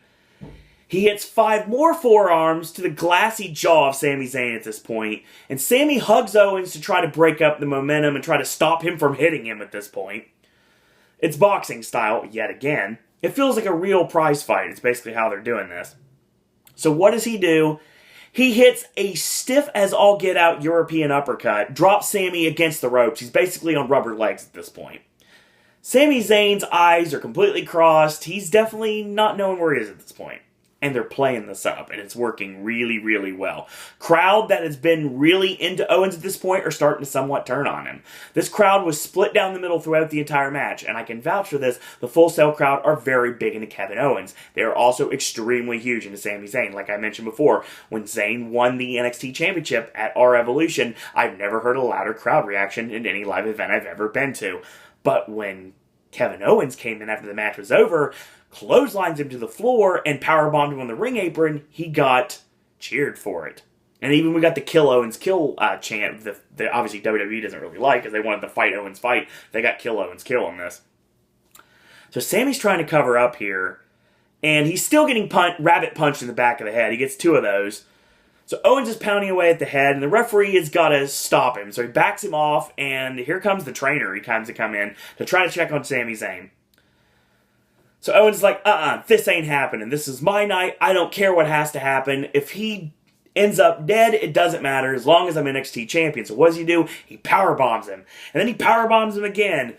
He hits 5 more forearms to the glassy jaw of Sami Zayn at this point, and Sami hugs Owens to try to break up the momentum and try to stop him from hitting him at this point. It's boxing style, yet again. It feels like a real prize fight. It's basically how they're doing this. So what does he do? He hits a stiff-as-all-get-out European uppercut, drops Sami against the ropes. He's basically on rubber legs at this point. Sami Zayn's eyes are completely crossed. He's definitely not knowing where he is at this point. And they're playing this up, and it's working really, really well. Crowd that has been really into Owens at this point are starting to somewhat turn on him. This crowd was split down the middle throughout the entire match, and I can vouch for this. The Full Sail crowd are very big into Kevin Owens. They are also extremely huge into Sami Zayn. Like I mentioned before, when Zayn won the NXT Championship at our Evolution, I've never heard a louder crowd reaction in any live event I've ever been to. But when Kevin Owens came in after the match was over, clotheslines him to the floor, and powerbombed him on the ring apron, he got cheered for it. And even we got the Kill Owens Kill chant that obviously WWE doesn't really like, because they wanted the Fight Owens Fight. They got Kill Owens Kill on this. So Sami's trying to cover up here, and he's still getting rabbit punched in the back of the head. He gets 2 of those. So Owens is pounding away at the head, and the referee has got to stop him. So he backs him off, and here comes the trainer. He comes to come in to try to check on Sami Zayn. So Owens is like, this ain't happening. This is my night. I don't care what has to happen. If he ends up dead, it doesn't matter as long as I'm NXT champion. So what does he do? He powerbombs him. And then he powerbombs him again.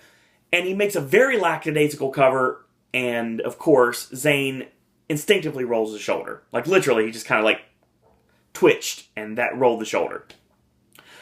And he makes a very lackadaisical cover. And, of course, Zayn instinctively rolls his shoulder. Like, literally, he just kind of, twitched. And that rolled the shoulder.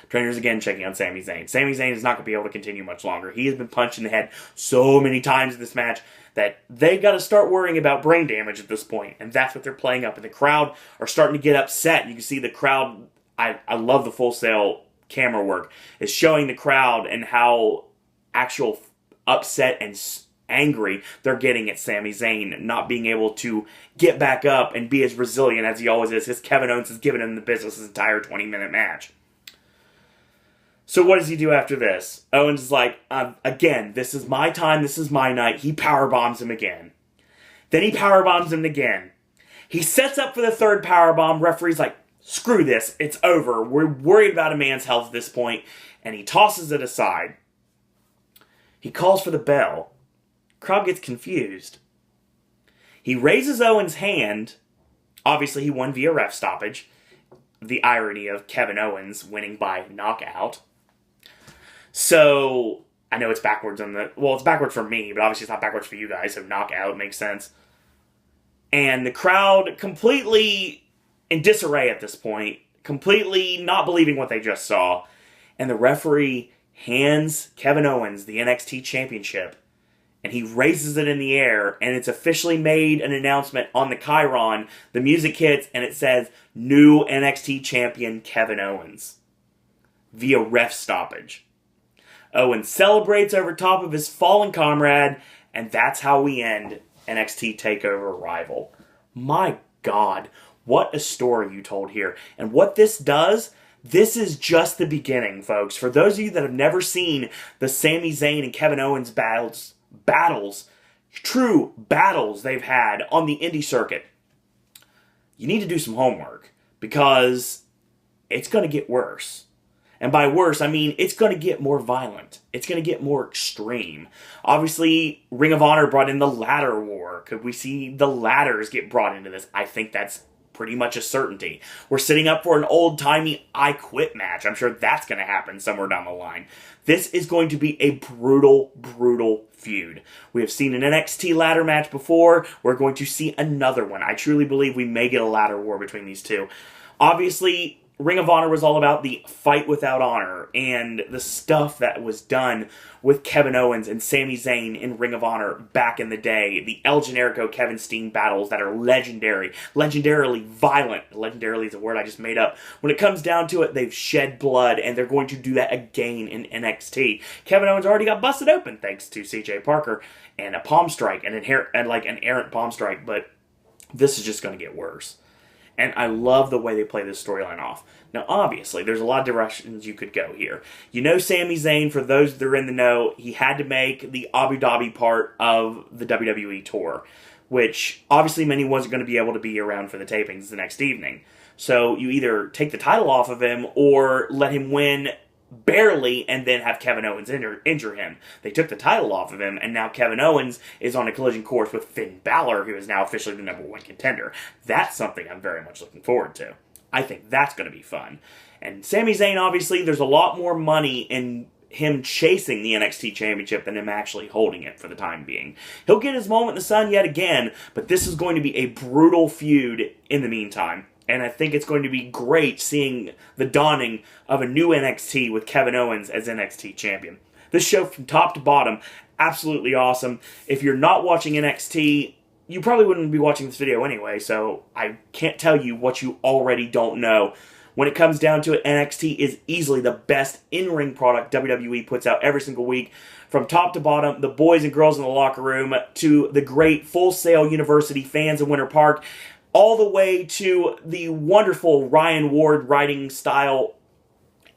Trainer's again checking on Sami Zayn. Sami Zayn is not going to be able to continue much longer. He has been punched in the head so many times in this match that they got to start worrying about brain damage at this point. And that's what they're playing up. And the crowd are starting to get upset. You can see the crowd, I love the Full Sail camera work, is showing the crowd and how actual upset and angry they're getting at Sami Zayn not being able to get back up and be as resilient as he always is. His Kevin Owens has given him the business his entire 20-minute match. So what does he do after this? Owens is like, again, this is my time, this is my night. He powerbombs him again. Then he powerbombs him again. He sets up for the 3rd powerbomb. Referee's like, screw this, it's over. We're worried about a man's health at this point. And he tosses it aside. He calls for the bell. Crowd gets confused. He raises Owens' hand. Obviously, he won via ref stoppage. The irony of Kevin Owens winning by knockout. So, I know it's backwards on the... Well, it's backwards for me, but obviously it's not backwards for you guys, so knockout makes sense. And the crowd completely in disarray at this point. Completely not believing what they just saw. And the referee hands Kevin Owens the NXT Championship. And he raises it in the air, and it's officially made an announcement on the Chyron. The music hits, and it says, new NXT Champion Kevin Owens. Via ref stoppage. Owens celebrates over top of his fallen comrade, and that's how we end NXT Takeover Rival. My God, what a story you told here. And what this does, this is just the beginning, folks. For those of you that have never seen the Sami Zayn and Kevin Owens battles, true battles they've had on the indie circuit, you need to do some homework, because it's going to get worse. And by worse, I mean it's going to get more violent. It's going to get more extreme. Obviously, Ring of Honor brought in the ladder war. Could we see the ladders get brought into this? I think that's pretty much a certainty. We're sitting up for an old-timey I Quit match. I'm sure that's going to happen somewhere down the line. This is going to be a brutal, brutal feud. We have seen an NXT ladder match before. We're going to see another one. I truly believe we may get a ladder war between these two. Obviously, Ring of Honor was all about the fight without honor and the stuff that was done with Kevin Owens and Sami Zayn in Ring of Honor back in the day. The El Generico Kevin Steen battles that are legendary, legendarily violent. Legendarily is a word I just made up. When it comes down to it, they've shed blood, and they're going to do that again in NXT. Kevin Owens already got busted open thanks to CJ Parker and a palm strike, an errant palm strike, but this is just going to get worse. And I love the way they play this storyline off. Now, obviously, there's a lot of directions you could go here. You know Sami Zayn, for those that are in the know, he had to make the Abu Dhabi part of the WWE tour, which obviously many wasn't going to be able to be around for the tapings the next evening. So you either take the title off of him or let him win barely and then have Kevin Owens injure him. They took the title off of him, and now Kevin Owens is on a collision course with Finn Balor, who is now officially the #1 contender. That's something I'm very much looking forward to. I think that's going to be fun. And Sami Zayn, obviously, there's a lot more money in him chasing the NXT Championship than him actually holding it for the time being. He'll get his moment in the sun yet again, but this is going to be a brutal feud in the meantime. And I think it's going to be great seeing the dawning of a new NXT with Kevin Owens as NXT champion. This show from top to bottom, absolutely awesome. If you're not watching NXT, you probably wouldn't be watching this video anyway, so I can't tell you what you already don't know. When it comes down to it, NXT is easily the best in-ring product WWE puts out every single week. From top to bottom, the boys and girls in the locker room, to the great Full Sail University fans in Winter Park, all the way to the wonderful Ryan Ward writing style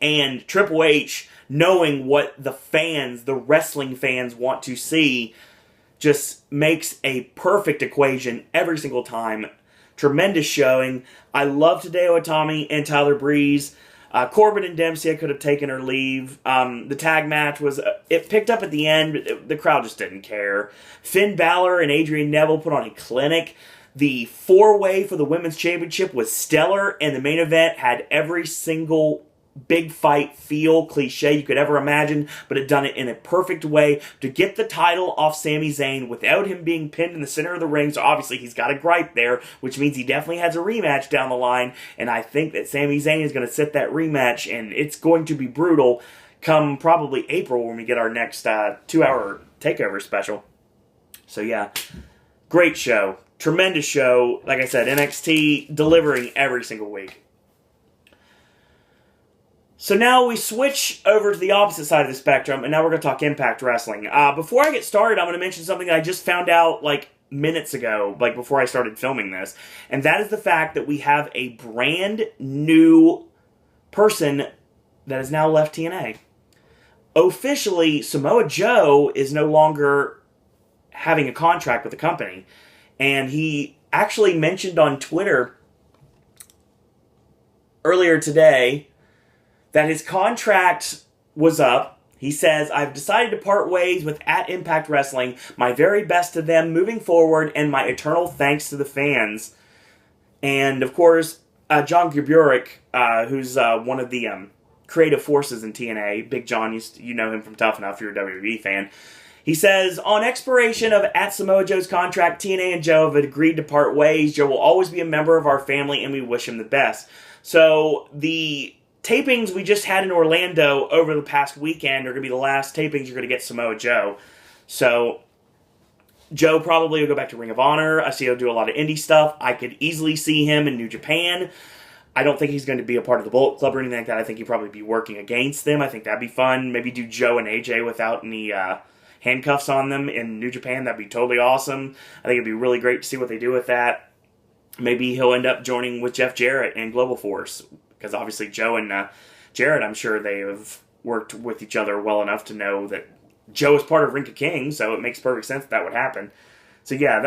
and Triple H knowing what the fans, the wrestling fans, want to see, just makes a perfect equation every single time. Tremendous showing. I love Hideo Itami and Tyler Breeze. Corbin and Dempsey, I could have taken or leave. The tag match was, it picked up at the end, but the crowd just didn't care. Finn Balor and Adrian Neville put on a clinic. The four-way for the Women's Championship was stellar, and the main event had every single big fight feel cliche you could ever imagine, but it done it in a perfect way to get the title off Sami Zayn without him being pinned in the center of the ring. So obviously he's got a gripe there, which means he definitely has a rematch down the line, and I think that Sami Zayn is going to set that rematch, and it's going to be brutal come probably April when we get our next 2-hour takeover special. So yeah, great show. Tremendous show. Like I said, NXT delivering every single week. So now we switch over to the opposite side of the spectrum, and now we're going to talk Impact Wrestling. Before I get started, I'm going to mention something that I just found out minutes ago, before I started filming this, and that is the fact that we have a brand new person that has now left TNA. Officially, Samoa Joe is no longer having a contract with the company. And he actually mentioned on Twitter earlier today that his contract was up. He says, "I've decided to part ways with @Impact Wrestling. My very best to them moving forward, and my eternal thanks to the fans." And, of course, John Gaburek, who's one of the creative forces in TNA, Big John, you know him from Tough Enough if you're a WWE fan, he says, "On expiration of @Samoa Joe's contract, TNA and Joe have agreed to part ways. Joe will always be a member of our family, and we wish him the best." So the tapings we just had in Orlando over the past weekend are going to be the last tapings you're going to get Samoa Joe. So Joe probably will go back to Ring of Honor. I see he'll do a lot of indie stuff. I could easily see him in New Japan. I don't think he's going to be a part of the Bullet Club or anything like that. I think he'd probably be working against them. I think that'd be fun. Maybe do Joe and AJ without any handcuffs on them in New Japan. That'd be totally awesome. I think it'd be really great to see what they do with that. Maybe he'll end up joining with Jeff Jarrett in Global Force, because obviously Joe and Jarrett, I'm sure they have worked with each other well enough to know that Joe is part of Ring of Kings, so it makes perfect sense that would happen. So yeah,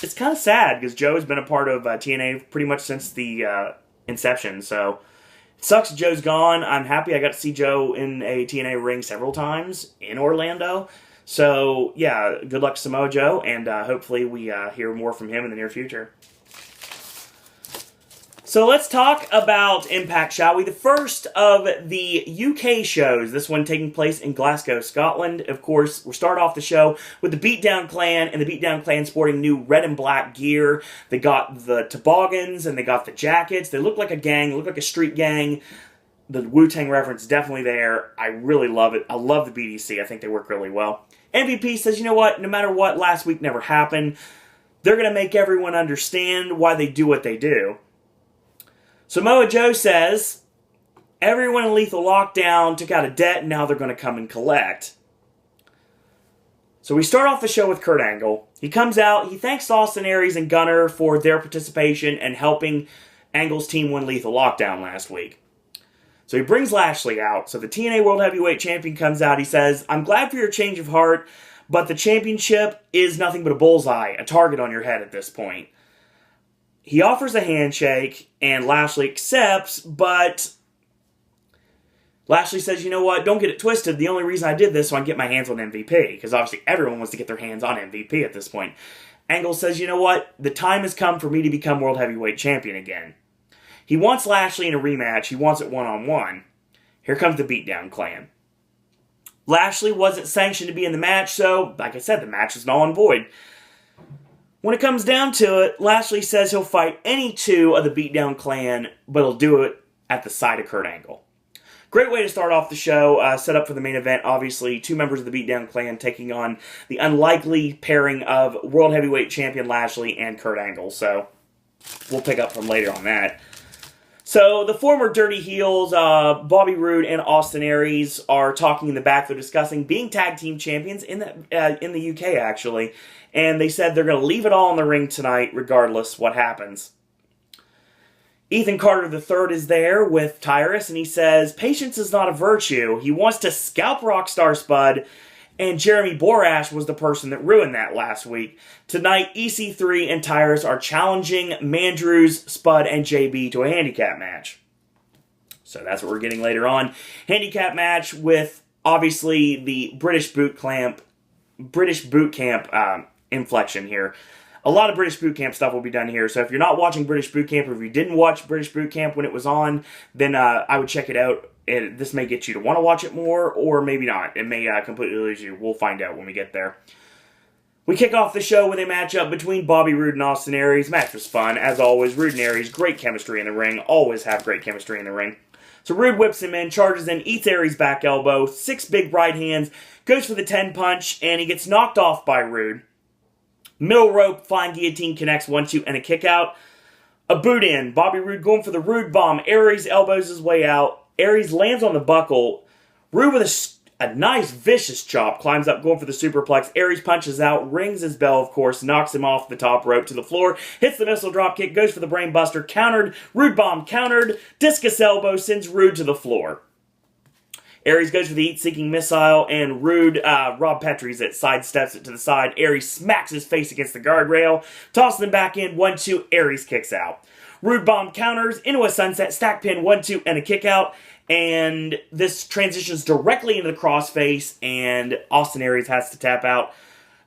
it's kind of sad, because Joe has been a part of TNA pretty much since the inception, so it sucks Joe's gone. I'm happy I got to see Joe in a TNA ring several times in Orlando. So yeah, good luck to Samoa Joe, and hopefully we hear more from him in the near future. So let's talk about Impact, shall we? The first of the UK shows, this one taking place in Glasgow, Scotland. Of course, we'll start off the show with the Beatdown Clan, and the Beatdown Clan sporting new red and black gear. They got the toboggans, and they got the jackets. They look like a gang, look like a street gang. The Wu-Tang reference definitely there. I really love it. I love the BDC. I think they work really well. MVP says, you know what? No matter what, last week never happened. They're going to make everyone understand why they do what they do. Samoa Joe says, everyone in Lethal Lockdown took out a debt and now they're going to come and collect. So we start off the show with Kurt Angle. He comes out, he thanks Austin Aries and Gunner for their participation and helping Angle's team win Lethal Lockdown last week. So he brings Lashley out. So the TNA World Heavyweight Champion comes out. He says, I'm glad for your change of heart, but the championship is nothing but a bullseye, a target on your head at this point. He offers a handshake, and Lashley accepts, but Lashley says, you know what, don't get it twisted. The only reason I did this so I can get my hands on MVP, because obviously everyone wants to get their hands on MVP at this point. Angle says, you know what, the time has come for me to become World Heavyweight Champion again. He wants Lashley in a rematch. He wants it one-on-one. Here comes the Beatdown Clan. Lashley wasn't sanctioned to be in the match, so, like I said, the match is null and void. When it comes down to it, Lashley says he'll fight any two of the Beatdown Clan, but he'll do it at the side of Kurt Angle. Great way to start off the show, set up for the main event. Obviously, two members of the Beatdown Clan taking on the unlikely pairing of World Heavyweight Champion Lashley and Kurt Angle, so we'll pick up from later on that. So, the former Dirty Heels, Bobby Roode and Austin Aries, are talking in the back. They're discussing being tag team champions in the UK, actually. And they said they're going to leave it all in the ring tonight, regardless what happens. Ethan Carter III is there with Tyrus, and he says, patience is not a virtue. He wants to scalp Rockstar Spud, and Jeremy Borash was the person that ruined that last week. Tonight, EC3 and Tyrus are challenging Mandrews, Spud, and JB to a handicap match. So that's what we're getting later on. Handicap match with, obviously, the British boot camp inflection here. A lot of British Boot Camp stuff will be done here, so if you're not watching British Boot Camp, or if you didn't watch British Boot Camp when it was on, then I would check it out. This may get you to want to watch it more, or maybe not. It may completely lose you. We'll find out when we get there. We kick off the show with a matchup between Bobby Roode and Austin Aries. Match was fun. As always, Roode and Aries, great chemistry in the ring. Always have great chemistry in the ring. So Roode whips him in, charges in, eats Aries' back elbow, 6 big right hands, goes for the 10 punch, and he gets knocked off by Roode. Middle rope, flying guillotine connects 1-2 and a kick out. A boot in. Bobby Roode going for the Roode bomb. Aries elbows his way out. Aries lands on the buckle. Roode with a nice vicious chop. Climbs up going for the superplex. Aries punches out. Rings his bell, of course. Knocks him off the top rope to the floor. Hits the missile drop kick. Goes for the brain buster. Countered. Roode bomb countered. Discus elbow sends Roode to the floor. Aries goes for the heat-seeking missile, and Roode, Rob Petrie's it, sidesteps it to the side. Aries smacks his face against the guardrail, tosses him back in, 1-2, Aries kicks out. Roode bomb counters into a sunset, stack pin, 1-2, and a kick out, and this transitions directly into the crossface, and Austin Aries has to tap out.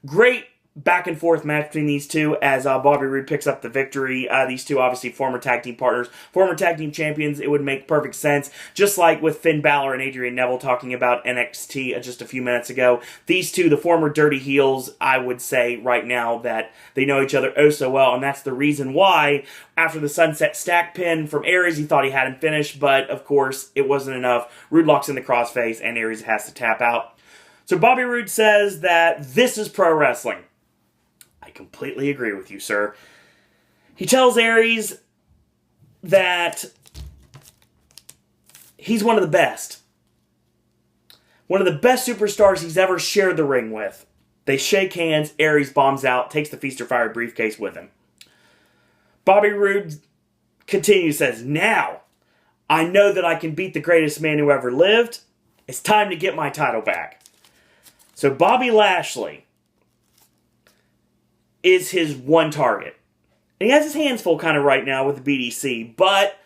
Great back and forth match between these two as Bobby Roode picks up the victory. These two obviously former tag team partners, former tag team champions. It would make perfect sense. Just like with Finn Balor and Adrian Neville talking about NXT just a few minutes ago. These two, the former Dirty Heels, I would say right now that they know each other oh so well, and that's the reason why after the sunset stack pin from Aries, he thought he had him finished, but of course it wasn't enough. Roode locks in the crossface and Aries has to tap out. So Bobby Roode says that this is pro wrestling. I completely agree with you, sir. He tells Aries that he's one of the best. One of the best superstars he's ever shared the ring with. They shake hands, Aries bombs out, takes the Feast or Fire briefcase with him. Bobby Roode continues, says, now, I know that I can beat the greatest man who ever lived. It's time to get my title back. So Bobby Lashley is his one target. And he has his hands full kind of right now with the BDC, but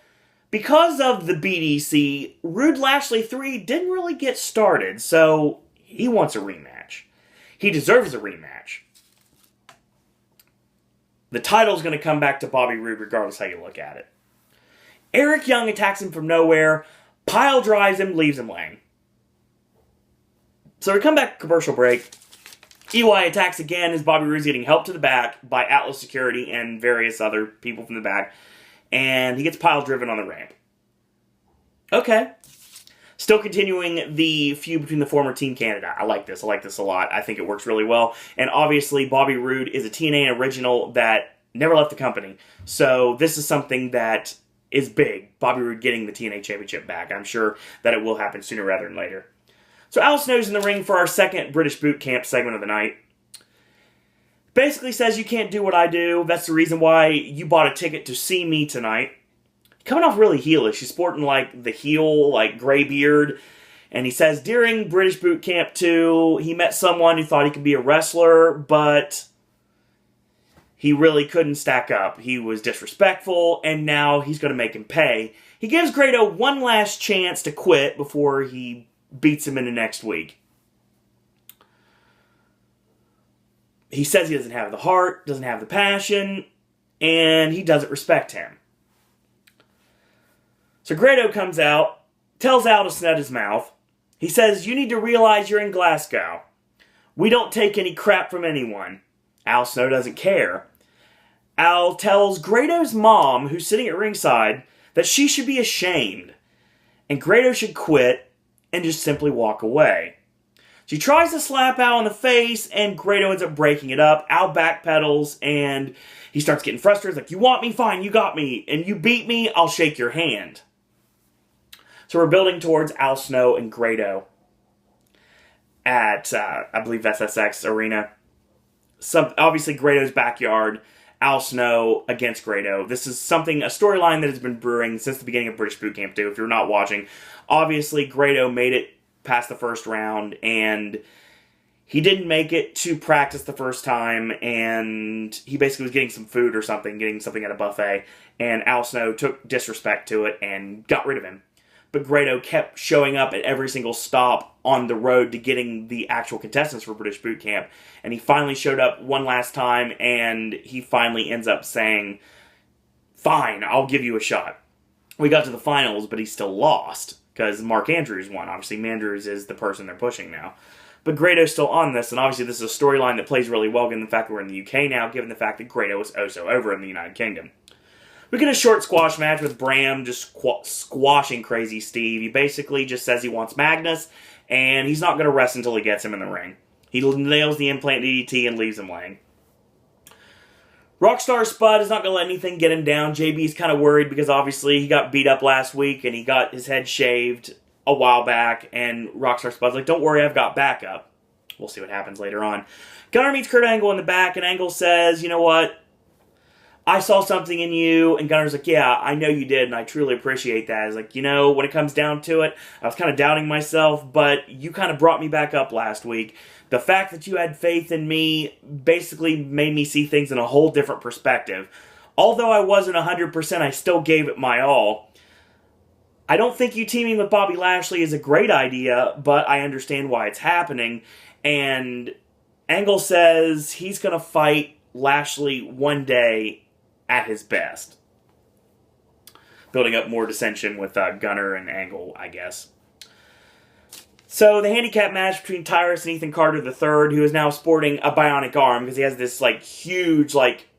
because of the BDC, Roode Lashley 3 didn't really get started, so he wants a rematch. He deserves a rematch. The title's going to come back to Bobby Roode regardless how you look at it. Eric Young attacks him from nowhere, pile drives him, leaves him laying. So we come back to commercial break. EY attacks again as Bobby Roode's getting help to the back by Atlas Security and various other people from the back. And he gets pile driven on the ramp. Okay. Still continuing the feud between the former Team Canada. I like this. I like this a lot. I think it works really well. And obviously, Bobby Roode is a TNA original that never left the company. So this is something that is big. Bobby Roode getting the TNA Championship back. I'm sure that it will happen sooner rather than later. So Al Snow's in the ring for our second British Boot Camp segment of the night. Basically says you can't do what I do. That's the reason why you bought a ticket to see me tonight. Coming off really heelish. He's sporting like the heel, like gray beard. And he says during British Boot Camp 2, he met someone who thought he could be a wrestler, but he really couldn't stack up. He was disrespectful, and now he's going to make him pay. He gives Grado one last chance to quit before he beats him into next week. He says he doesn't have the heart, doesn't have the passion, and he doesn't respect him. So Grado comes out, tells Al to snut his mouth. He says, you need to realize you're in Glasgow. We don't take any crap from anyone. Al Snow doesn't care. Al tells Grado's mom, who's sitting at ringside, that she should be ashamed. And Grado should quit and just simply walk away. She tries to slap Al in the face, and Grado ends up breaking it up. Al backpedals, and he starts getting frustrated. He's like, you want me? Fine, you got me. And you beat me, I'll shake your hand. So we're building towards Al Snow and Grado at, I believe, SSX Arena. Obviously, Grado's backyard. Al Snow against Grado. This is a storyline that has been brewing since the beginning of British Boot Camp 2. If you're not watching, obviously, Grado made it past the first round, and he didn't make it to practice the first time, and he basically was getting some food or something, getting something at a buffet, and Al Snow took disrespect to it and got rid of him. But Grado kept showing up at every single stop on the road to getting the actual contestants for British Boot Camp, and he finally showed up one last time, and he finally ends up saying, fine, I'll give you a shot. We got to the finals, but he still lost, because Mark Andrews won. Obviously, Andrews is the person they're pushing now. But Grado's still on this, and obviously this is a storyline that plays really well, given the fact that we're in the UK now, given the fact that Grado is also over in the United Kingdom. We get a short squash match with Bram just squashing Crazy Steve. He basically just says he wants Magnus, and he's not going to rest until he gets him in the ring. He nails the implant DDT and leaves him laying. Rockstar Spud is not going to let anything get him down. JB's kind of worried because obviously he got beat up last week and he got his head shaved a while back, and Rockstar Spud's like, don't worry, I've got backup. We'll see what happens later on. Gunner meets Kurt Angle in the back, and Angle says, you know what? I saw something in you, and Gunner's like, yeah, I know you did, and I truly appreciate that. He's like, you know, when it comes down to it, I was kind of doubting myself, but you kind of brought me back up last week. The fact that you had faith in me basically made me see things in a whole different perspective. Although I wasn't 100%, I still gave it my all. I don't think you teaming with Bobby Lashley is a great idea, but I understand why it's happening. And Angle says he's going to fight Lashley one day at his best. Building up more dissension with Gunner and Angle, I guess. So the handicap match between Tyrus and Ethan Carter III, who is now sporting a bionic arm because he has this like huge, like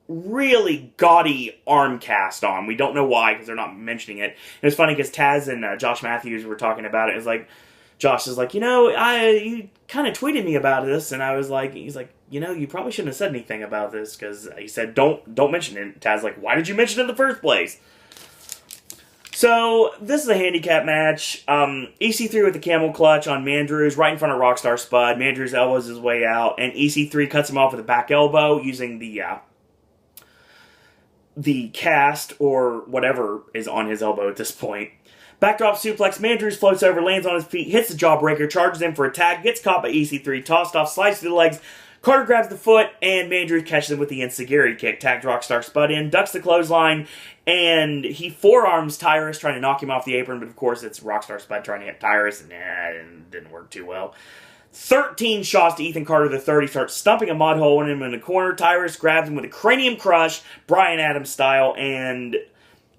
really gaudy arm cast on. We don't know why because they're not mentioning it. And it's funny because Taz and Josh Matthews were talking about it. It's like Josh is like, you know, you kind of tweeted me about this, and I was like, he's like, you know, you probably shouldn't have said anything about this because he said don't mention it. Taz like, why did you mention it in the first place? So, this is a handicap match. EC3 with the camel clutch on Mandrews right in front of Rockstar Spud. Mandrews elbows his way out, and EC3 cuts him off with a back elbow using the cast or whatever is on his elbow at this point. Backdrop suplex, Mandrews floats over, lands on his feet, hits the jawbreaker, charges in for a tag, gets caught by EC3, tossed off, slides through the legs. Carter grabs the foot, and Mandrews catches him with the ensigiri kick. Tags Rockstar Spud in, ducks the clothesline, and he forearms Tyrus, trying to knock him off the apron, but of course it's Rockstar Spud trying to hit Tyrus, and it didn't work too well. 13 shots to Ethan Carter III. He starts stumping a mud hole in him in the corner. Tyrus grabs him with a cranium crush, Bryan Adams style, and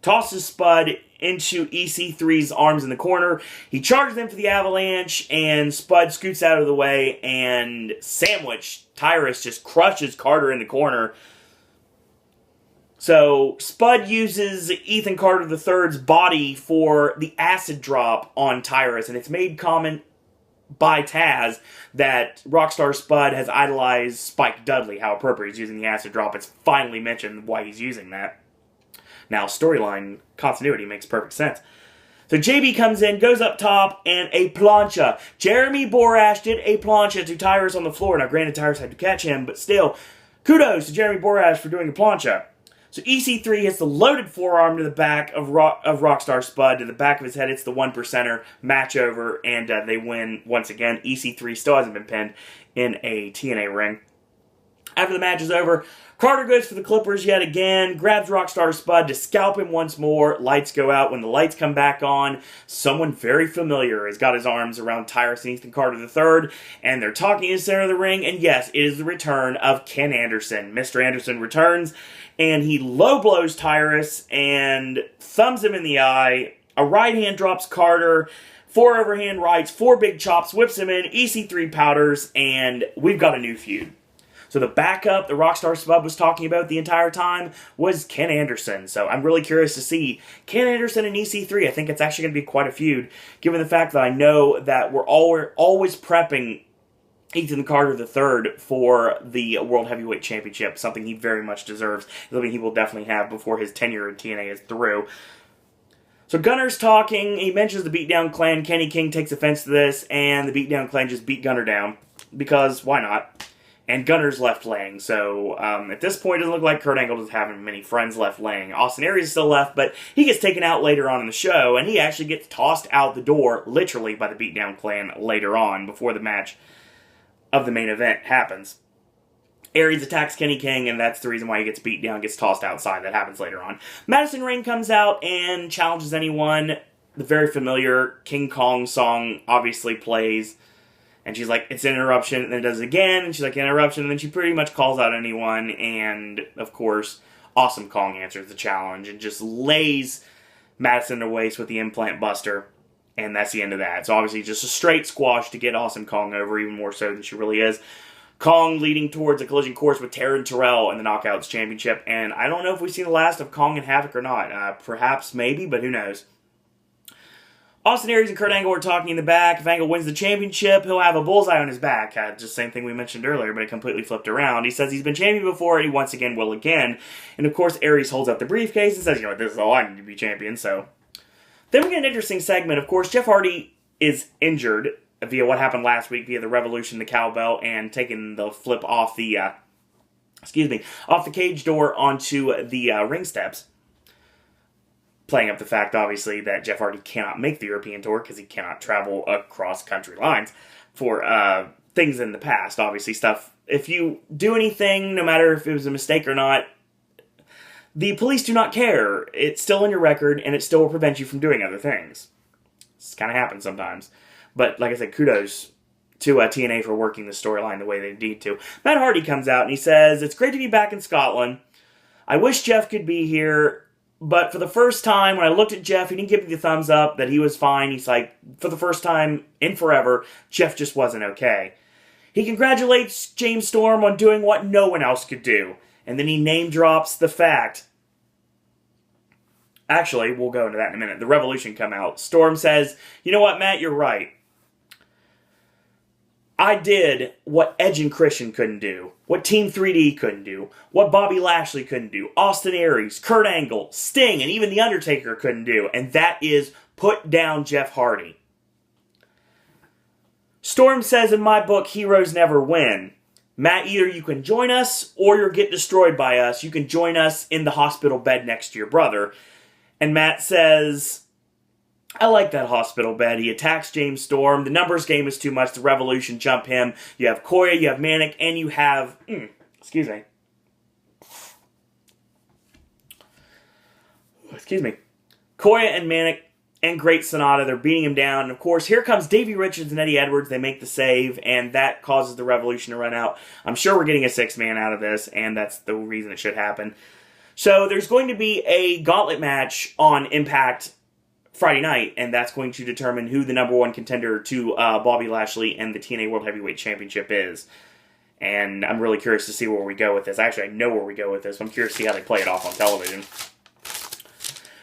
tosses Spud into EC3's arms in the corner. He charges in for the avalanche, and Spud scoots out of the way, and sandwich Tyrus just crushes Carter in the corner. So, Spud uses Ethan Carter III's body for the acid drop on Tyrus, and it's made comment by Taz that Rockstar Spud has idolized Spike Dudley. How appropriate he's using the acid drop. It's finally mentioned why he's using that. Now, storyline continuity makes perfect sense. So JB comes in, goes up top, and a plancha. Jeremy Borash did a plancha to Tyrus on the floor. Now, granted, Tyrus had to catch him, but still, kudos to Jeremy Borash for doing a plancha. So EC3 hits the loaded forearm to the back of Rockstar Spud. To the back of his head, it's the 1%er. Match over, and they win once again. EC3 still hasn't been pinned in a TNA ring. After the match is over, Carter goes for the Clippers yet again, grabs Rockstar Spud to scalp him once more. Lights go out. When the lights come back on, someone very familiar has got his arms around Tyrus and Ethan Carter III, and they're talking in the center of the ring, and yes, it is the return of Ken Anderson. Mr. Anderson returns, and he low blows Tyrus and thumbs him in the eye. A right hand drops Carter, 4 overhand rights, 4 big chops, whips him in, EC3 powders, and we've got a new feud. So the backup that Rockstar Spud was talking about the entire time was Ken Anderson. So I'm really curious to see Ken Anderson and EC3. I think it's actually going to be quite a feud, given the fact that I know that we're always prepping Ethan Carter III for the World Heavyweight Championship, something he very much deserves, something he will definitely have before his tenure in TNA is through. So Gunner's talking, he mentions the Beatdown Clan. Kenny King takes offense to this, and the Beatdown Clan just beat Gunner down, because why not? And Gunner's left laying, so at this point it doesn't look like Kurt Angle doesn't have many friends left laying. Austin Aries is still left, but he gets taken out later on in the show, and he actually gets tossed out the door, literally, by the Beatdown Clan later on, before the match of the main event happens. Aries attacks Kenny King, and that's the reason why he gets beat down, gets tossed outside. That happens later on. Madison Rayne comes out and challenges anyone. The very familiar King Kong song obviously plays. And she's like, it's an interruption, and then it does it again, and she's like, interruption, and then she pretty much calls out anyone, and, of course, Awesome Kong answers the challenge, and just lays Madison to waste with the implant buster, and that's the end of that. So obviously just a straight squash to get Awesome Kong over, even more so than she really is. Kong leading towards a collision course with Taryn Terrell in the Knockouts Championship, and I don't know if we've seen the last of Kong and Havoc or not. Perhaps, maybe, but who knows. Austin Aries and Kurt Angle are talking in the back. If Angle wins the championship, he'll have a bullseye on his back. Just the same thing we mentioned earlier, but it completely flipped around. He says he's been champion before, and he once again will again. And of course, Aries holds up the briefcase and says, you know, this is all I need to be champion, so. Then we get an interesting segment. Of course, Jeff Hardy is injured via what happened last week, via the Revolution, the cowbell, and taking the flip off the, off the cage door onto the ring steps. Playing up the fact, obviously, that Jeff Hardy cannot make the European tour because he cannot travel across country lines for things in the past. Obviously, stuff, if you do anything, no matter if it was a mistake or not, the police do not care. It's still in your record, and it still will prevent you from doing other things. This kind of happens sometimes. But, like I said, kudos to TNA for working the storyline the way they need to. Matt Hardy comes out, and he says, it's great to be back in Scotland. I wish Jeff could be here. But for the first time, when I looked at Jeff, he didn't give me the thumbs up that he was fine. He's like, for the first time in forever, Jeff just wasn't okay. He congratulates James Storm on doing what no one else could do. And then he name drops the fact. Actually, we'll go into that in a minute. The Revolution come out. Storm says, you know what, Matt, you're right. I did what Edge and Christian couldn't do, what Team 3D couldn't do, what Bobby Lashley couldn't do, Austin Aries, Kurt Angle, Sting, and even The Undertaker couldn't do, and that is put down Jeff Hardy. Storm says, in my book, heroes never win. Matt, either you can join us or you'll get destroyed by us. You can join us in the hospital bed next to your brother. And Matt says, I like that hospital bed. He attacks James Storm. The numbers game is too much. The Revolution jump him. You have Koya, you have Manic, and you have... Excuse me. Koya and Manic and Great Sonata. They're beating him down. And of course, here comes Davey Richards and Eddie Edwards. They make the save, and that causes the Revolution to run out. I'm sure we're getting a 6-man out of this, and that's the reason it should happen. So there's going to be a gauntlet match on Impact Friday night, and that's going to determine who the number one contender to Bobby Lashley and the TNA World Heavyweight Championship is. And I'm really curious to see where we go with this. Actually, I know where we go with this. I'm curious to see how they play it off on television.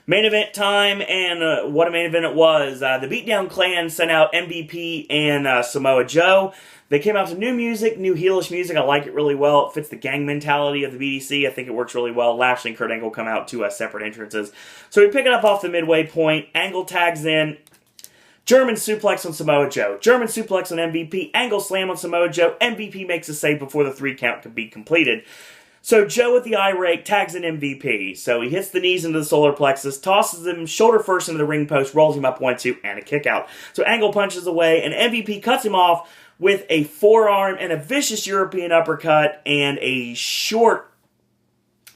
Main event time, and what a main event it was. The Beatdown Clan sent out MVP and Samoa Joe. They came out to new music, new heelish music. I like it really well. It fits the gang mentality of the BDC. I think it works really well. Lashley and Kurt Angle come out to separate entrances. So we pick it up off the midway point. Angle tags in. German suplex on Samoa Joe. German suplex on MVP. Angle slam on Samoa Joe. MVP makes a save before the 3 count can be completed. So Joe with the eye rake tags in MVP. So he hits the knees into the solar plexus, tosses him shoulder first into the ring post, rolls him up 1-2, and a kick out. So Angle punches away, and MVP cuts him off with a forearm and a vicious European uppercut and a short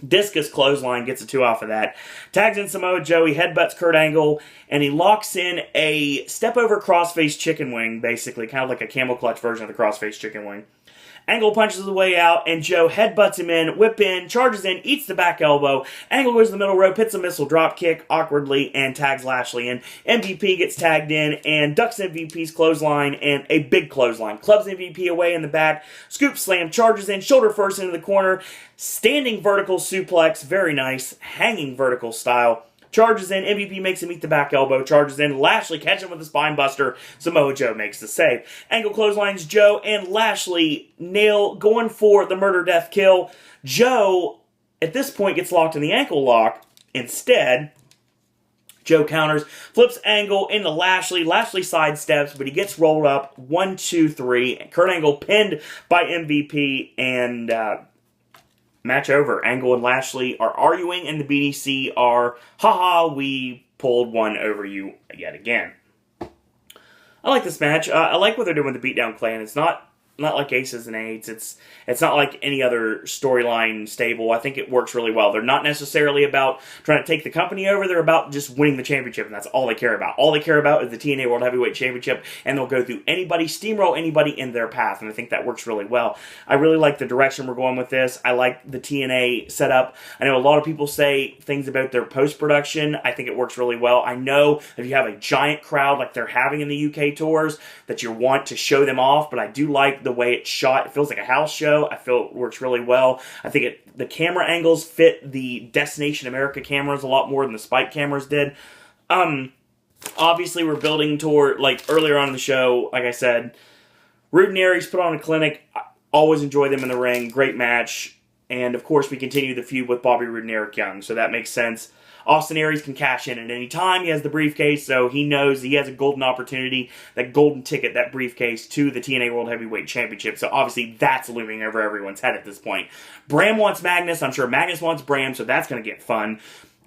discus clothesline. Gets a 2 off of that. Tags in Samoa Joe. He headbutts Kurt Angle, and he locks in a step over crossface chicken wing, basically, kind of like a camel clutch version of the crossface chicken wing. Angle punches his way out, and Joe headbutts him in, whip in, charges in, eats the back elbow. Angle goes to the middle rope, hits a missile drop kick awkwardly, and tags Lashley in. MVP gets tagged in, and ducks MVP's clothesline, and a big clothesline. Clubs MVP away in the back, scoop slam, charges in, shoulder first into the corner, standing vertical suplex, very nice, hanging vertical style. Charges in, MVP makes him eat the back elbow, charges in, Lashley catches him with a spine buster, Samoa Joe makes the save. Angle clotheslines Joe, and Lashley going for the murder death kill. Joe, at this point, gets locked in the ankle lock. Instead, Joe counters, flips Angle into Lashley. Lashley sidesteps, but he gets rolled up, 1, 2, 3. Kurt Angle pinned by MVP, and match over. Angle and Lashley are arguing, and the BDC are, haha, we pulled one over you yet again. I like this match. I like what they're doing with the Beatdown Clan. It's not like Aces and Eights. It's not like any other storyline stable. I think it works really well. They're not necessarily about trying to take the company over. They're about just winning the championship, and that's all they care about. All they care about is the TNA World Heavyweight Championship, and they'll go through anybody, steamroll anybody in their path, and I think that works really well. I really like the direction we're going with this. I like the TNA setup. I know a lot of people say things about their post-production. I think it works really well. I know if you have a giant crowd like they're having in the UK tours, that you want to show them off, but I do like the way it's shot. It feels like a house show. I feel it works really well. I think the camera angles fit the Destination America cameras a lot more than the Spike cameras did. Obviously, we're building toward, like earlier on in the show, like I said, Rude and Aries put on a clinic. I always enjoy them in the ring. Great match. And of course, we continue the feud with Bobby Roode and Eric Young, so that makes sense. Austin Aries can cash in at any time. He has the briefcase, so he knows he has a golden opportunity, that golden ticket, that briefcase to the TNA World Heavyweight Championship. So obviously that's looming over everyone's head at this point. Bram wants Magnus. I'm sure Magnus wants Bram, so that's going to get fun.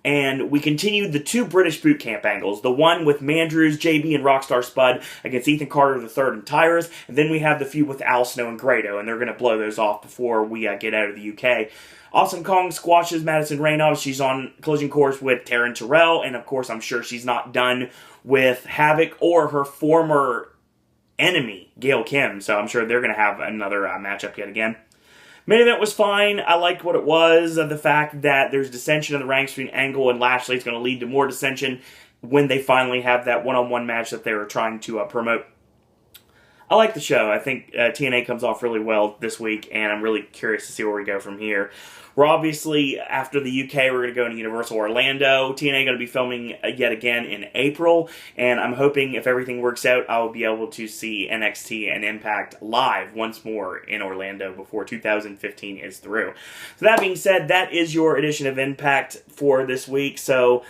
And we continue the 2 British boot camp angles. The one with Mandrews, JB, and Rockstar Spud against Ethan Carter III and Tyrus. And then we have the feud with Al Snow and Grado, and they're going to blow those off before we get out of the UK. Awesome Kong squashes Madison Raynaud. She's on collision course with Taryn Terrell, and of course I'm sure she's not done with Havoc or her former enemy, Gail Kim, so I'm sure they're going to have another matchup yet again. Main event was fine. I liked what it was. The fact that there's dissension in the ranks between Angle and Lashley is going to lead to more dissension when they finally have that one-on-one match that they were trying to promote. I like the show. I think TNA comes off really well this week, and I'm really curious to see where we go from here. We're obviously, after the UK, we're going to go into Universal Orlando. TNA going to be filming yet again in April, and I'm hoping if everything works out, I'll be able to see NXT and Impact live once more in Orlando before 2015 is through. So that being said, that is your edition of Impact for this week. So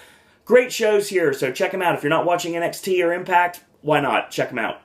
great shows here, so check them out. If you're not watching NXT or Impact, why not? Check them out.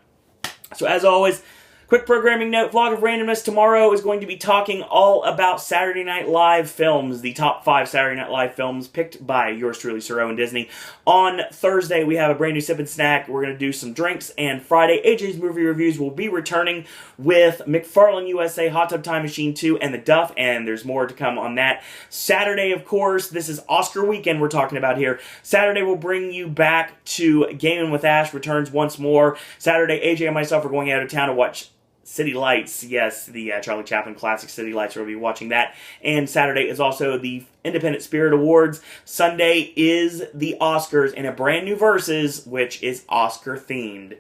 So as always, quick programming note, Vlog of Randomness tomorrow is going to be talking all about Saturday Night Live films, the top 5 Saturday Night Live films picked by yours truly, Sir Owen Disney. On Thursday, we have a brand new sip and snack. We're going to do some drinks, and Friday, AJ's Movie Reviews will be returning with McFarlane USA, Hot Tub Time Machine 2, and The Duff, and there's more to come on that. Saturday, of course, this is Oscar weekend we're talking about here. Saturday, we'll bring you back to Gaming with Ash returns once more. Saturday, AJ and myself are going out of town to watch City Lights, yes, the Charlie Chaplin classic City Lights, we'll be watching that. And Saturday is also the Independent Spirit Awards. Sunday is the Oscars and a brand new Versus, which is Oscar-themed.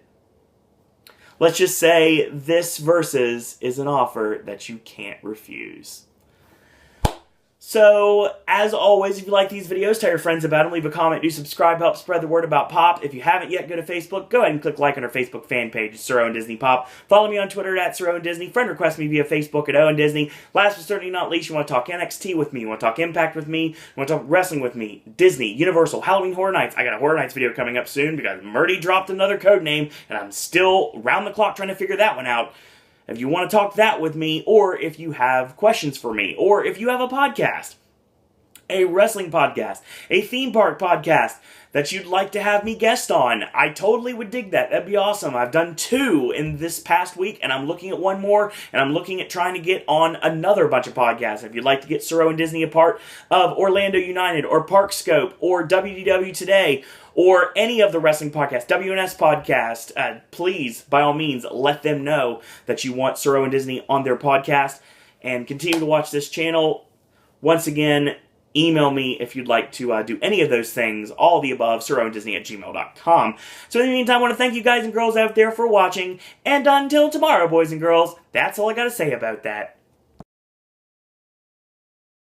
Let's just say this Versus is an offer that you can't refuse. So, as always, if you like these videos, tell your friends about them, leave a comment, do subscribe, help spread the word about Pop. If you haven't yet, go to Facebook, go ahead and click like on our Facebook fan page, Sir Owen Disney Pop. Follow me on Twitter at Sir Owen Disney. Friend request me via Facebook at Owen Disney. Last but certainly not least, you want to talk NXT with me, you want to talk Impact with me, you want to talk wrestling with me, Disney, Universal, Halloween Horror Nights. I got a Horror Nights video coming up soon because Murdy dropped another code name, and I'm still round the clock trying to figure that one out. If you want to talk that with me, or if you have questions for me, or if you have a podcast, a wrestling podcast, a theme park podcast that you'd like to have me guest on, I totally would dig that. That'd be awesome. I've done 2 in this past week, and I'm looking at one more, and I'm looking at trying to get on another bunch of podcasts. If you'd like to get Sir Owen Disney a part of Orlando United, or Park Scope, or WDW Today, or any of the wrestling podcasts, WNS podcast, please, by all means, let them know that you want Sir Owen Disney on their podcast, and continue to watch this channel. Once again, email me if you'd like to do any of those things, all of the above, SirOwenDisney@gmail.com. So in the meantime, I want to thank you guys and girls out there for watching, and until tomorrow, boys and girls, that's all I got to say about that.